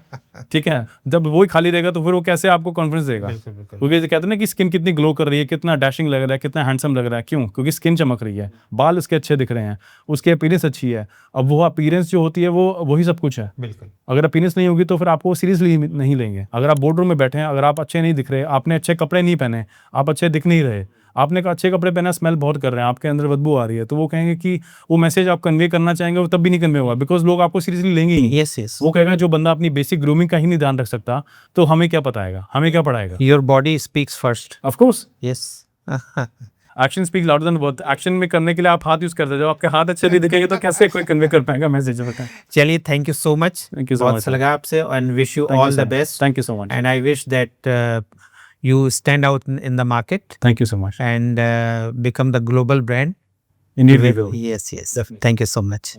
ठीक है, जब वही खाली रहेगा तो फिर वो कैसे आपको कॉन्फिडेंस देगा? क्योंकि कहते हैं ना कि स्किन कितनी ग्लो कर रही है, कितना डैशिंग लग रहा है, कितना हैंडसम लग रहा है, क्यों? क्योंकि स्किन चमक रही है, बाल उसके अच्छे दिख रहे हैं, उसकी अपीयरेंस अच्छी है। अब वो अपीयरेंस जो होती है वो वही सब कुछ है। अगर अपीयरेंस नहीं होगी तो फिर आपको सीरियसली नहीं लेंगे। अगर आप बोर्ड रूम में बैठे हैं, अगर आप अच्छे नहीं दिख रहे, आपने अच्छे कपड़े नहीं पहने, आप अच्छे दिख नहीं रहे, आपने अच्छे कपड़े पहना, स्मेल बहुत कर रहे हैं, आपके अंदर बदबू आ रही है, तो वो कहेंगे कि वो मैसेज आप कन्वे करना चाहेंगे वो तब भी नहीं कन्वे होगा, बिकॉज लोग आपको सीरियसली लेंगे ही नहीं।
yes.
वो कहेगा जो बंदा अपनी बेसिक ग्रूमिंग का ही नहीं ध्यान रख सकता तो हमें क्या पताएगा, हमें क्या पढ़ाएगा?
Your body speaks first.
Of course
Yes.
Action speak louder than word. Action में करने के लिए आप हाथ यूज करते हैं, जब आपके हाथ अच्छे नहीं दिखेंगे तो कैसे कोई कन्वे कर पाएगा मैसेज? बताएं।
चलिए, thank you so much.
Thank you so
बहुत
much,
अच्छा
sir.
लगा आपसे, and wish you
Thank you
all
so
the
much.
best.
Thank you so much.
And I wish that you stand out in the market
Thank you so much.
and become the global brand.
Indeed we will.
Yes.
Definitely.
Thank you so much.